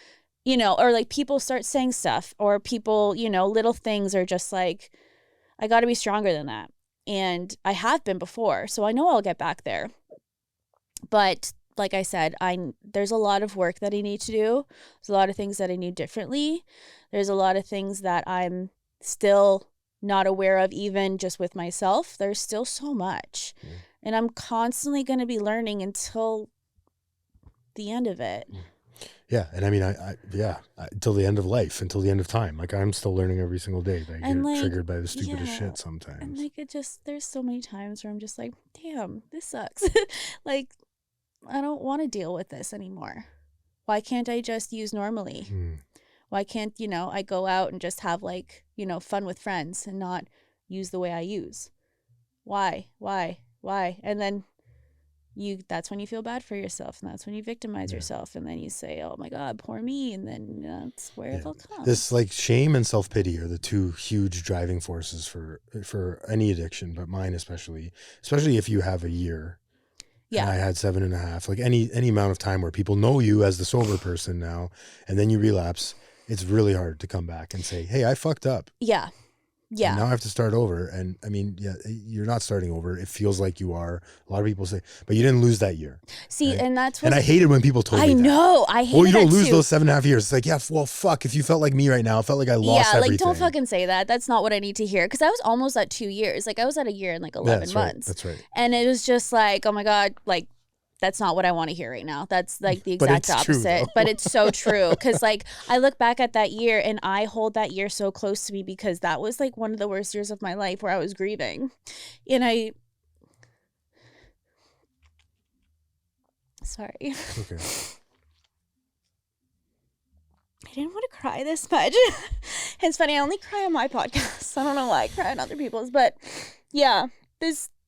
you know, or like people start saying stuff, or people, you know, little things are just like, I got to be stronger than that. And I have been before, so I know I'll get back there. But like I said, there's a lot of work that I need to do. There's a lot of things that I need differently. There's a lot of things that I'm still not aware of, even just with myself. There's still so much. And I'm constantly going to be learning until the end of it. Yeah. And I mean, until the end of life, until the end of time. Like, I'm still learning every single day. I get like, triggered by the stupidest shit sometimes. And like, there's so many times where I'm just like, damn, this sucks. Like, I don't want to deal with this anymore. Why can't I just use normally? Why can't, you know, I go out and just have like, you know, fun with friends and not use the way I use? Why? And then that's when you feel bad for yourself, and that's when you victimize yourself, and then you say, oh my God, poor me, and then that's where it'll come. This like shame and self-pity are the 2 huge driving forces for any addiction, but mine especially if you have a year. Yeah. And I had 7.5, like any amount of time where people know you as the sober person now, and then you relapse. It's really hard to come back and say, hey, I fucked up. Yeah. Yeah. And now I have to start over. And I mean, yeah, you're not starting over. It feels like you are. A lot of people say, but you didn't lose that year. See, right? And that's what. And I hated when people told me that. I know. I hate that. Well, you don't lose those 7.5 years. It's like, yeah, well, fuck. If you felt like me right now, I felt like I lost everything. Like, don't fucking say that. That's not what I need to hear. Because I was almost at 2 years. Like, I was at a year and like 11 months. That's right. And it was just like, oh my God, like, that's not what I want to hear right now. That's like the exact opposite. But it's so true. Because like I look back at that year and I hold that year so close to me because that was like one of the worst years of my life where I was grieving. And sorry. Okay. I didn't want to cry this much. It's funny, I only cry on my podcast. I don't know why I cry on other people's. But yeah,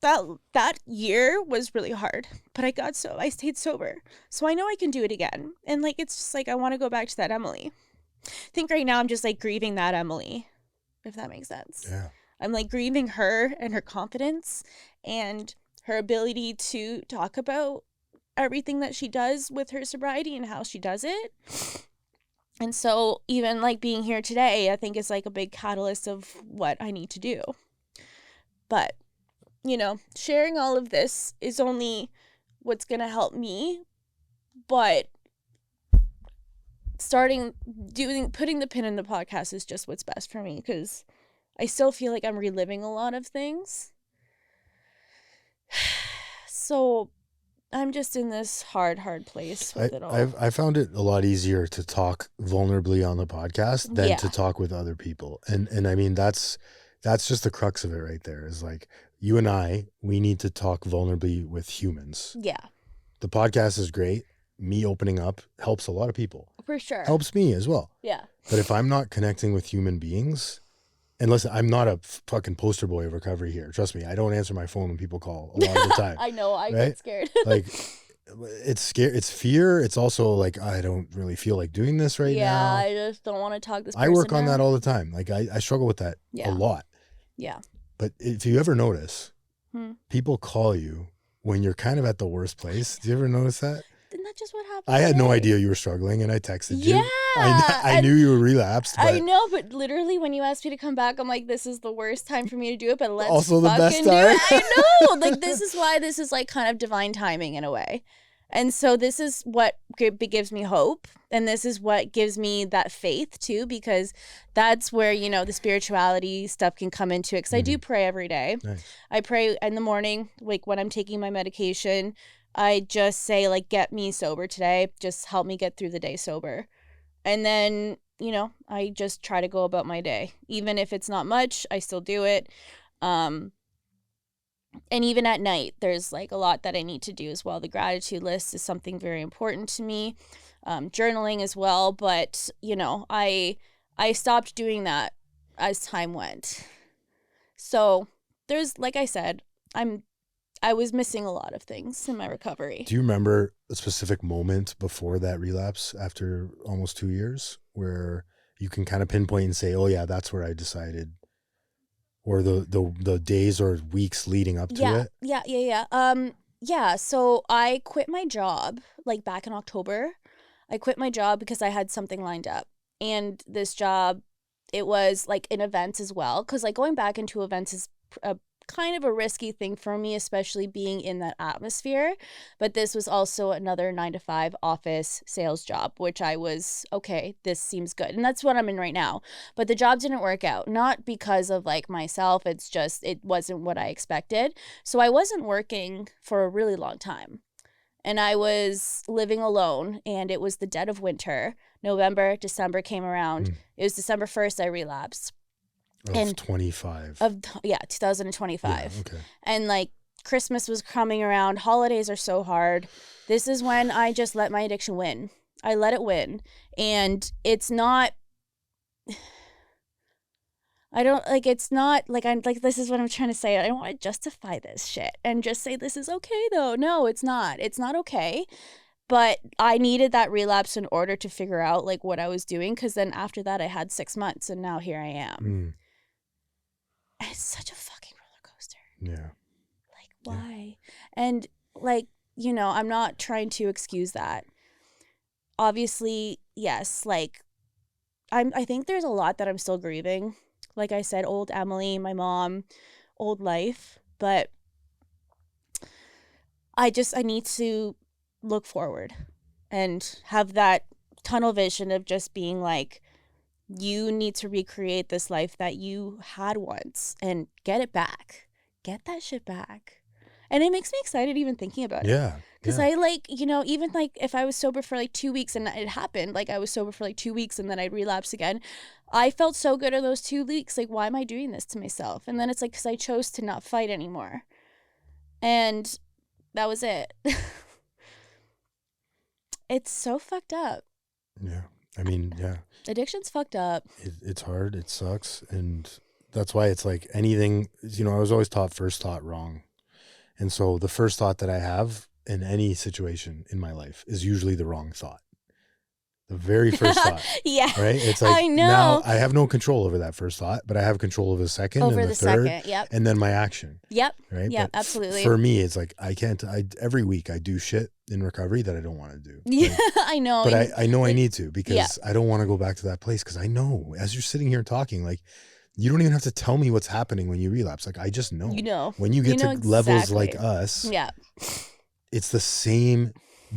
that year was really hard, but I stayed sober, so I know I can do it again. And like it's just like I want to go back to that Emily. I think right now I'm just like grieving that Emily, if that makes sense. Yeah, I'm like grieving her and her confidence and her ability to talk about everything that she does with her sobriety and how she does it. And so even like being here today, I think is like a big catalyst of what I need to do. But you know, sharing all of this is only what's going to help me, but putting the pin in the podcast is just what's best for me because I still feel like I'm reliving a lot of things. So I'm just in this hard place with it all. I found it a lot easier to talk vulnerably on the podcast than to talk with other people. And I mean, that's just the crux of it right there is like, you and we need to talk vulnerably with humans. Yeah. The podcast is great. Me opening up helps a lot of people. For sure. Helps me as well. Yeah. But if I'm not connecting with human beings, and listen, I'm not a fucking poster boy of recovery here. Trust me, I don't answer my phone when people call a lot of the time. I know, I get scared. Like, it's scary. It's fear. It's also like, I don't really feel like doing this right now. Yeah, I just don't want to talk this person I work on that all the time. Like, I struggle with that a lot. Yeah. But if you ever notice, people call you when you're kind of at the worst place. Do you ever notice that? Isn't that just what happened? I had no idea you were struggling, and I texted you. Yeah. I knew you were relapsed. But I know, but literally when you asked me to come back, I'm like, this is the worst time for me to do it, but let's also the best time. Do it. I know. Like, this is why this is like kind of divine timing in a way. And so this is what gives me hope. And this is what gives me that faith too, because that's where, you know, the spirituality stuff can come into it. Because I do pray every day. Nice. I pray in the morning, like when I'm taking my medication, I just say like, get me sober today. Just help me get through the day sober. And then, you know, I just try to go about my day. Even if it's not much, I still do it. And even at night, there's like a lot that I need to do as well. The gratitude list is something very important to me. Journaling as well. But, you know, I stopped doing that as time went. So there's, like I said, I was missing a lot of things in my recovery. Do you remember a specific moment before that relapse after almost 2 years where you can kind of pinpoint and say, oh yeah, that's where I decided? Or the days or weeks leading up to it? Yeah. So I quit my job like back in October. I quit my job because I had something lined up. And this job, it was like in events as well. Because like going back into events is a kind of a risky thing for me, especially being in that atmosphere. But this was also another 9-to-5 office sales job, which I was, okay, this seems good. And that's what I'm in right now. But the job didn't work out, not because of like myself. It's just, it wasn't what I expected. So I wasn't working for a really long time. And I was living alone, and it was the dead of winter. November, December came around. It was December 1st I relapsed. Of 25. 2025. Yeah, okay. And like Christmas was coming around. Holidays are so hard. This is when I just let my addiction win. I let it win. And it's not, I don't like, it's not like, I'm like, this is what I'm trying to say. I don't want to justify this shit and just say this is okay though. No, it's not. It's not okay. But I needed that relapse in order to figure out like what I was doing. Cause then after that I had 6 months and now here I am. It's such a fucking roller coaster. Yeah. Like, why? Yeah. And, like, you know, I'm not trying to excuse that. Obviously, yes, like, I think there's a lot that I'm still grieving. like I said, old Emily, my mom, old life. But I need to look forward and have that tunnel vision of just being like, you need to recreate this life that you had once and get it back. Get that shit back. And it makes me excited even thinking about it. Yeah. Because I like, you know, even like if I was sober for like 2 weeks and it happened, like I was sober for like 2 weeks and then I'd relapse again. I felt so good in those 2 weeks. Like, why am I doing this to myself? And then it's like, because I chose to not fight anymore. And that was it. It's so fucked up. Yeah. I mean, yeah. Addiction's fucked up. It's hard. It sucks. And that's why it's like anything, you know, I was always taught first thought wrong. And so the first thought that I have in any situation in my life is usually the wrong thought. The very first thought. Yeah. Right? It's like, I know. now I have no control over that first thought, but I have control over the second and the third. Yep. And then my action. Yep. Right? Yep, but absolutely. For me, it's like, every week I do shit in recovery that I don't want to do. Yeah, Like, I know. but I know I need to, because I don't want to go back to that place, because I know, as you're sitting here talking, like, you don't even have to tell me what's happening when you relapse. Like, I just know. You know. When you get to exactly. levels like us, it's the same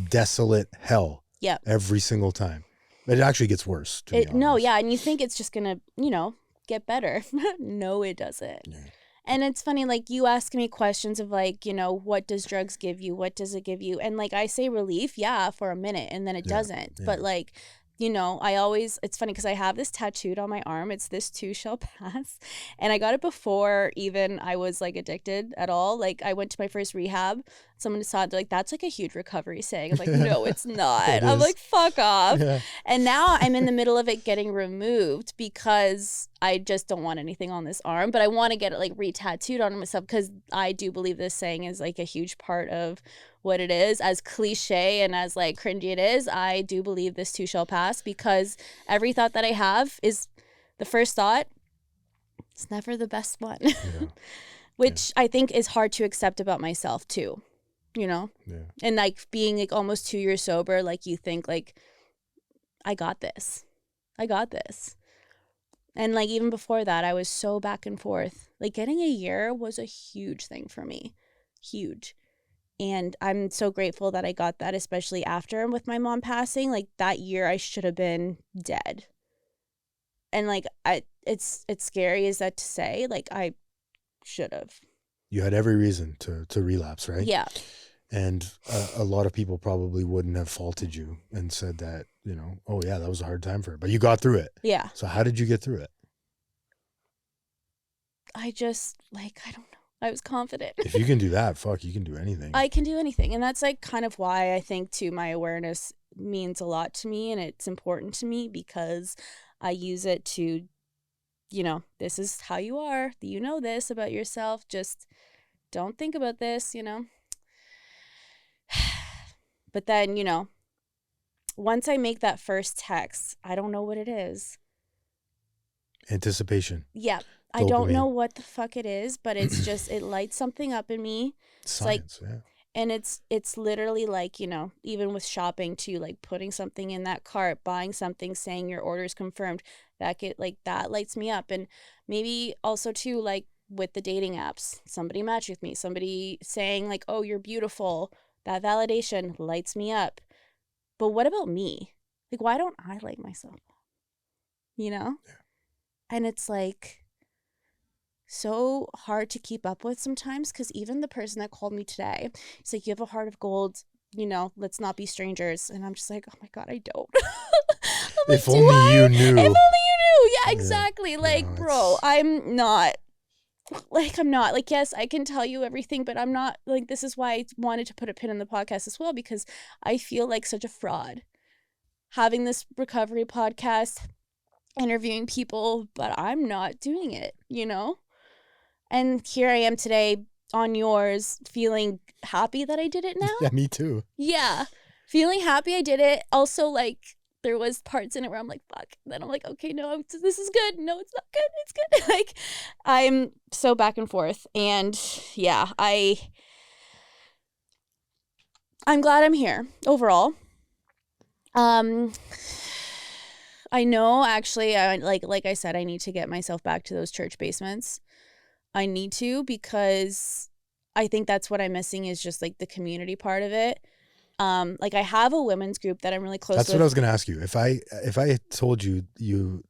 desolate hell every single time. But it actually gets worse. No, yeah. And you think it's just going to, you know, get better. No, it doesn't. Yeah. And it's funny, like, you ask me questions of, like, you know, what does drugs give you? What does it give you? And, like, I say relief, for a minute, and then it doesn't. Yeah. But, like, you know, it's funny because I have this tattooed on my arm. It's "This too shall pass." And I got it before even I was, like, addicted at all. Like, I went to my first rehab. Someone saw it. They're like, "That's like a huge recovery saying." I'm like, "No, it's not." I'm like, "Fuck off." Yeah. And now I'm in the middle of it getting removed because I just don't want anything on this arm. But I want to get it, like, re-tattooed on myself because I do believe this saying is, like, a huge part of what it is. As cliche and as, like, cringy it is, I do believe this too shall pass, because every thought that I have is the first thought. It's never the best one. Yeah. Which I think is hard to accept about myself too, you know? Yeah. And, like, being, like, almost 2 years sober, like, you think, like, I got this. And, like, even before that, I was so back and forth. Like, getting a year was a huge thing for me. Huge. And I'm so grateful that I got that, especially after with my mom passing. Like, that year I should have been dead. And, like, it's scary as that to say, like, I should have. You had every reason to relapse, right? Yeah. And a lot of people probably wouldn't have faulted you and said that, you know, oh yeah, that was a hard time for her, but you got through it. Yeah. So how did you get through it? I just, like, I don't know. I was confident. If you can do that, fuck, you can do anything. I can do anything. And that's, like, kind of why I think, too, my awareness means a lot to me, and it's important to me because I use it to, you know, this is how you are. You know this about yourself. Just don't think about this, you know. But then, you know, once I make that first text, I don't know what it is. Anticipation. Yeah. I don't know what the fuck it is, but it's just, it lights something up in me. Science, like, yeah. And it's literally like, you know, even with shopping too, like putting something in that cart, buying something, saying your order's confirmed, that lights me up. And maybe also too, like with the dating apps, somebody matched with me, somebody saying like, oh, you're beautiful. That validation lights me up. But what about me? Like, why don't I like myself? You know? Yeah. And it's like so hard to keep up with sometimes, because even the person that called me today, he's like, you have a heart of gold, you know, let's not be strangers. And I'm just like, oh my God, I don't. Like, if only you knew. If only you knew. Yeah, exactly. Yeah. Like, no, bro, I'm not. Like, yes, I can tell you everything, but I'm not, like, this is why I wanted to put a pin in the podcast as well, because I feel like such a fraud having this recovery podcast, interviewing people, but I'm not doing it, you know? And here I am today on yours, feeling happy that I did it now. Yeah, me too. Yeah, feeling happy I did it. Also, like, there was parts in it where I'm like, fuck. Then I'm like, okay, no, this is good. No, it's not good. It's good. Like, I'm so back and forth. And yeah, I'm glad I'm here overall. I I know, actually, like I said, I need to get myself back to those church basements. I need to, because I think that's what I'm missing, is just like the community part of it. Like I have a women's group that I'm really close with. That's what I was going to ask you. If I told you,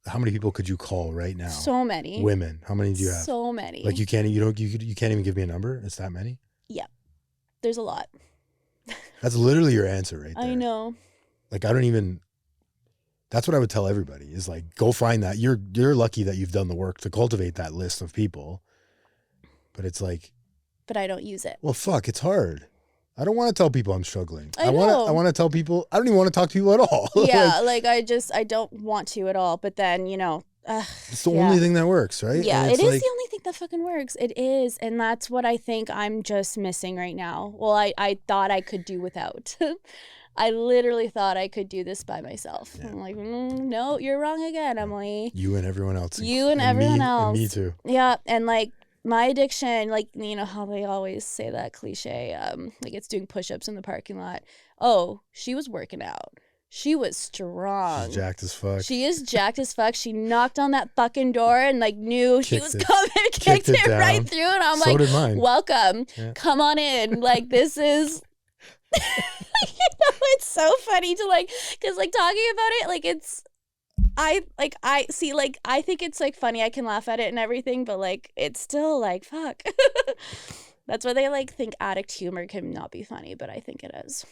how many people could you call right now? So many. Women. How many do you have? So many. Like you can't even give me a number? It's that many? Yeah. There's a lot. That's literally your answer right there. I know. Like that's what I would tell everybody, is like, go find that. You're lucky that you've done the work to cultivate that list of people. But it's like, but I don't use it. Well, fuck, it's hard. I don't want to tell people I'm struggling. I want to tell people, I don't even want to talk to people at all. Yeah, like I don't want to at all. But then, it's the only thing that works, right? Yeah, it is the only thing that fucking works. It is. And that's what I think I'm just missing right now. Well, I thought I could do without. I literally thought I could do this by myself. Yeah. I'm like, no, you're wrong again, Emily. You and everyone else. You and everyone else. And me too. Yeah, and like my addiction, like, how they always say that cliche, like it's doing push-ups in the parking lot. Oh, she was working out. She was strong. She's jacked as fuck. She is jacked as fuck. She knocked on that fucking door and like knew he was coming, kicked it right through. And I'm like, did mine. Welcome. Yeah. Come on in. Like, this is... it's so funny to because talking about it, like it's... I think it's like funny. I can laugh at it and everything, but like it's still like fuck. That's why they think addict humor can not be funny, but I think it is.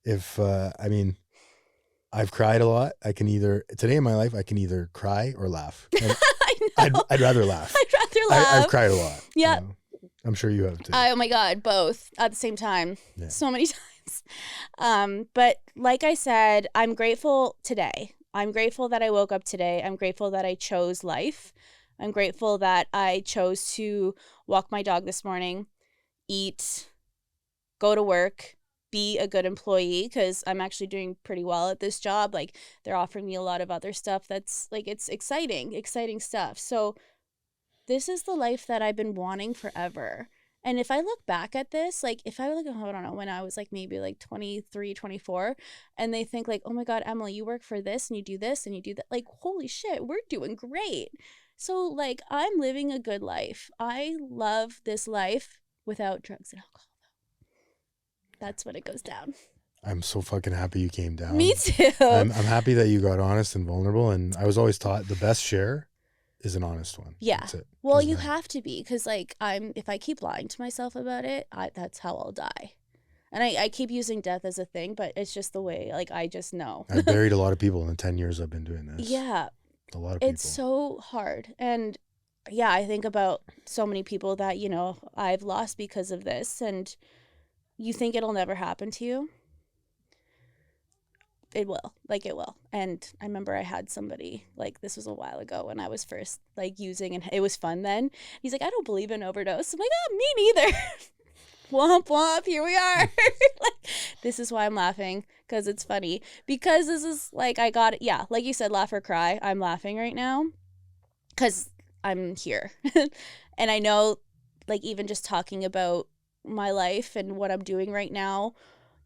If I've cried a lot. Today in my life I can either cry or laugh. I'd rather laugh. I've cried a lot. Yeah. I'm sure you have too. Oh my God, both at the same time. Yeah. So many times. But like I said, I'm grateful today. I'm grateful that I woke up today. I'm grateful that I chose life. I'm grateful that I chose to walk my dog this morning, eat, go to work, be a good employee, because I'm actually doing pretty well at this job. Like, they're offering me a lot of other stuff that's like, it's exciting stuff. So this is the life that I've been wanting forever. And if I look back at this, like if I look, I don't know, when I was like maybe like 23, 24, and they think like, oh my God, Emily, you work for this and you do this and you do that. Like, holy shit, we're doing great. So like, I'm living a good life. I love this life without drugs and alcohol. That's when it goes down. I'm so fucking happy you came down. Me too. I'm happy that you got honest and vulnerable. And I was always taught the best share is an honest one. Yeah. That's it. Well, you have to be, because like if I keep lying to myself about it, that's how I'll die. And I keep using death as a thing, but it's just the way, like, I just know. I've buried a lot of people in the 10 years I've been doing this. Yeah. A lot of people. It's so hard. And yeah, I think about so many people that, I've lost because of this, and you think it'll never happen to you. It will. Like, it will. And I remember I had somebody, like, this was a while ago when I was first, like, using, and it was fun then. He's like, I don't believe in overdose. I'm like, oh, me neither. Womp womp, here we are. Like, this is why I'm laughing, because it's funny. Because this is, like, I got it. Yeah, like you said, laugh or cry. I'm laughing right now because I'm here. And I know, like, even just talking about my life and what I'm doing right now,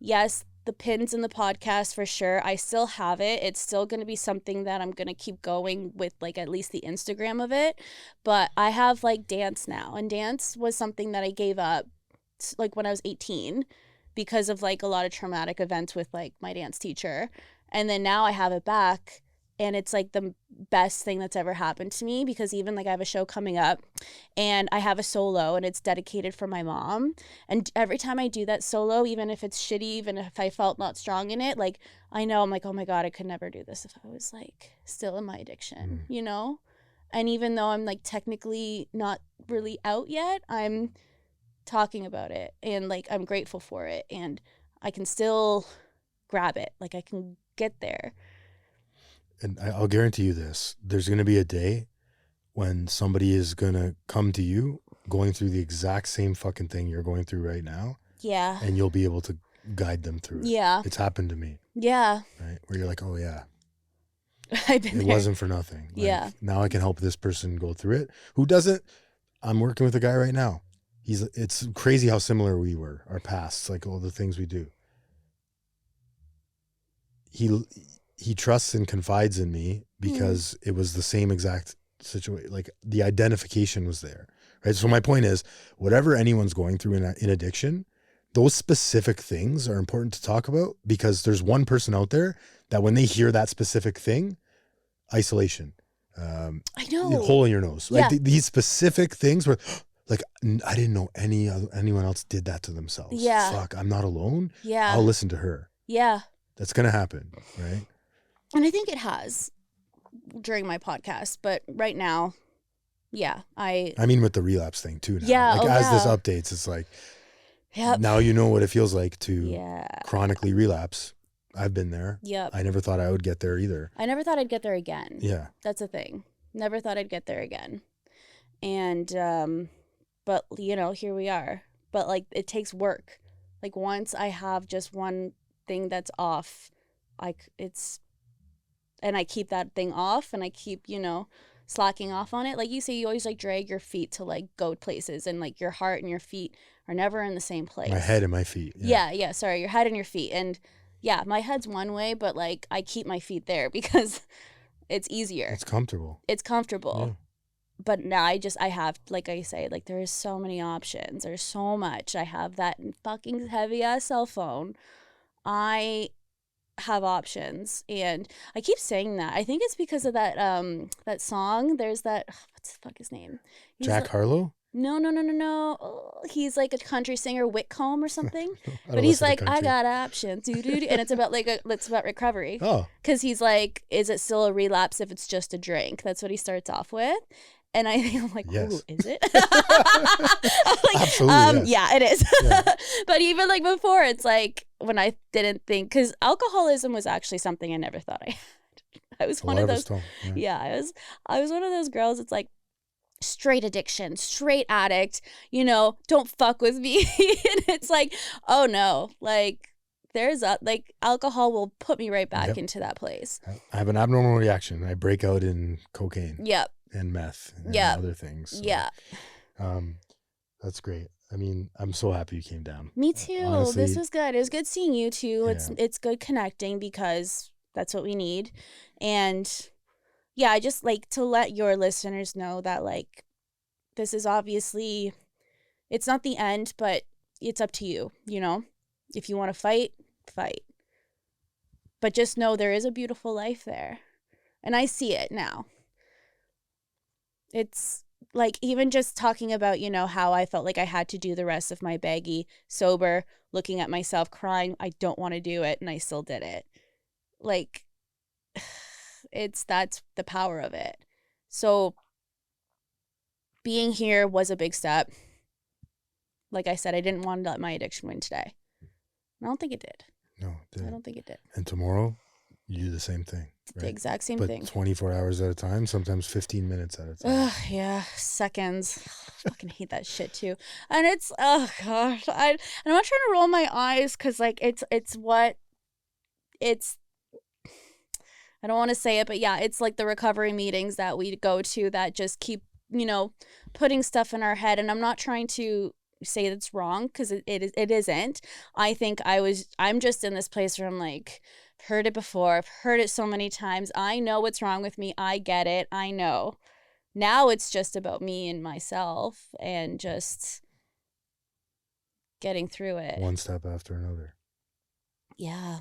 yes, the pins in the podcast for sure. I still have it. It's still going to be something that I'm going to keep going with, like, at least the Instagram of it. But I have like dance now, and dance was something that I gave up like when I was 18 because of like a lot of traumatic events with like my dance teacher. And then now I have it back, and it's like the best thing that's ever happened to me, because even like I have a show coming up and I have a solo, and it's dedicated for my mom. And every time I do that solo, even if it's shitty, even if I felt not strong in it, like I know I'm like, oh my God, I could never do this if I was like still in my addiction, And even though I'm like technically not really out yet, I'm talking about it, and like I'm grateful for it, and I can still grab it. Like, I can get there. And I'll guarantee you this, there's going to be a day when somebody is going to come to you going through the exact same fucking thing you're going through right now. Yeah. And you'll be able to guide them through it. Yeah. It's happened to me. Yeah. Right? Where you're like, oh yeah. It wasn't for nothing. Like, yeah. Now I can help this person go through it. Who doesn't? I'm working with a guy right now. It's crazy how similar we were, our pasts, like all the things we do. he trusts and confides in me because it was the same exact situation. Like the identification was there, right? So my point is, whatever anyone's going through in addiction, those specific things are important to talk about, because there's one person out there that when they hear that specific thing, isolation, I know, hole in your nose, like these specific things where like, I didn't know anyone else did that to themselves. Yeah. Fuck, I'm not alone. Yeah. I'll listen to her. Yeah. That's going to happen, right? And I think it has during my podcast, but right now, yeah, I mean with the relapse thing too now. Yeah. Like as this updates, it's like, now you know what it feels like to chronically relapse. I've been there. Yep. I never thought I would get there either. I never thought I'd get there again. Yeah. That's the thing. Never thought I'd get there again. And, but you know, here we are. But like, it takes work. Like once I have just one thing that's off, and I keep that thing off and I keep, you know, slacking off on it. Like you say, you always like drag your feet to like go places, and like your heart and your feet are never in the same place. My head and my feet. Yeah. Sorry. Your head and your feet. And yeah, my head's one way, but like I keep my feet there because it's easier. It's comfortable. Yeah. But now I have, like I say, like there's so many options. There's so much. I have that fucking heavy ass cell phone. I have options, and I keep saying that. I think it's because of that that song. There's that, what's the fuck his name? Jack Harlow? No. Oh, he's like a country singer, Whitcomb or something. But he's like, I got options, and it's about it's about recovery. Oh, because he's like, is it still a relapse if it's just a drink? That's what he starts off with. And I think I'm like, yes. Ooh, is it? Like, absolutely, yes. Yeah, it is. Yeah. But even like before, it's like when I didn't think, because alcoholism was actually something I never thought I had. I was one of those. I was one of those girls. It's like straight addiction, straight addict. You know, don't fuck with me. And it's like, oh no, like there's like alcohol will put me right back into that place. I have an abnormal reaction. I break out in cocaine. Yep. And meth and other things. So, yeah. That's great. I mean, I'm so happy you came down. Me too. Honestly, this was good. It was good seeing you too. Yeah. It's good connecting, because that's what we need. And yeah, I just like to let your listeners know that like this is obviously, it's not the end, but it's up to you, you know? If you want to fight. But just know there is a beautiful life there. And I see it now. It's like, even just talking about, you know, how I felt like I had to do the rest of my baggie sober, looking at myself crying, I don't want to do it, and I still did it. Like, that's the power of it. So being here was a big step. Like I said, I didn't want to let my addiction win today. I don't think it did. No, it didn't. I don't think it did. And tomorrow, you do the same thing. Right? The exact same but thing. 24 hours at a time, sometimes 15 minutes at a time. Yeah, seconds. I fucking hate that shit too. And it's, oh gosh. I'm not trying to roll my eyes, because like it's I don't want to say it, but yeah, it's like the recovery meetings that we go to that just keep, you know, putting stuff in our head. And I'm not trying to say it's wrong, because it isn't. I think I'm just in this place where I'm like, I've heard it before. I've heard it so many times. I know what's wrong with me. I get it. I know. Now it's just about me and myself, and just getting through it. One step after another. Yeah.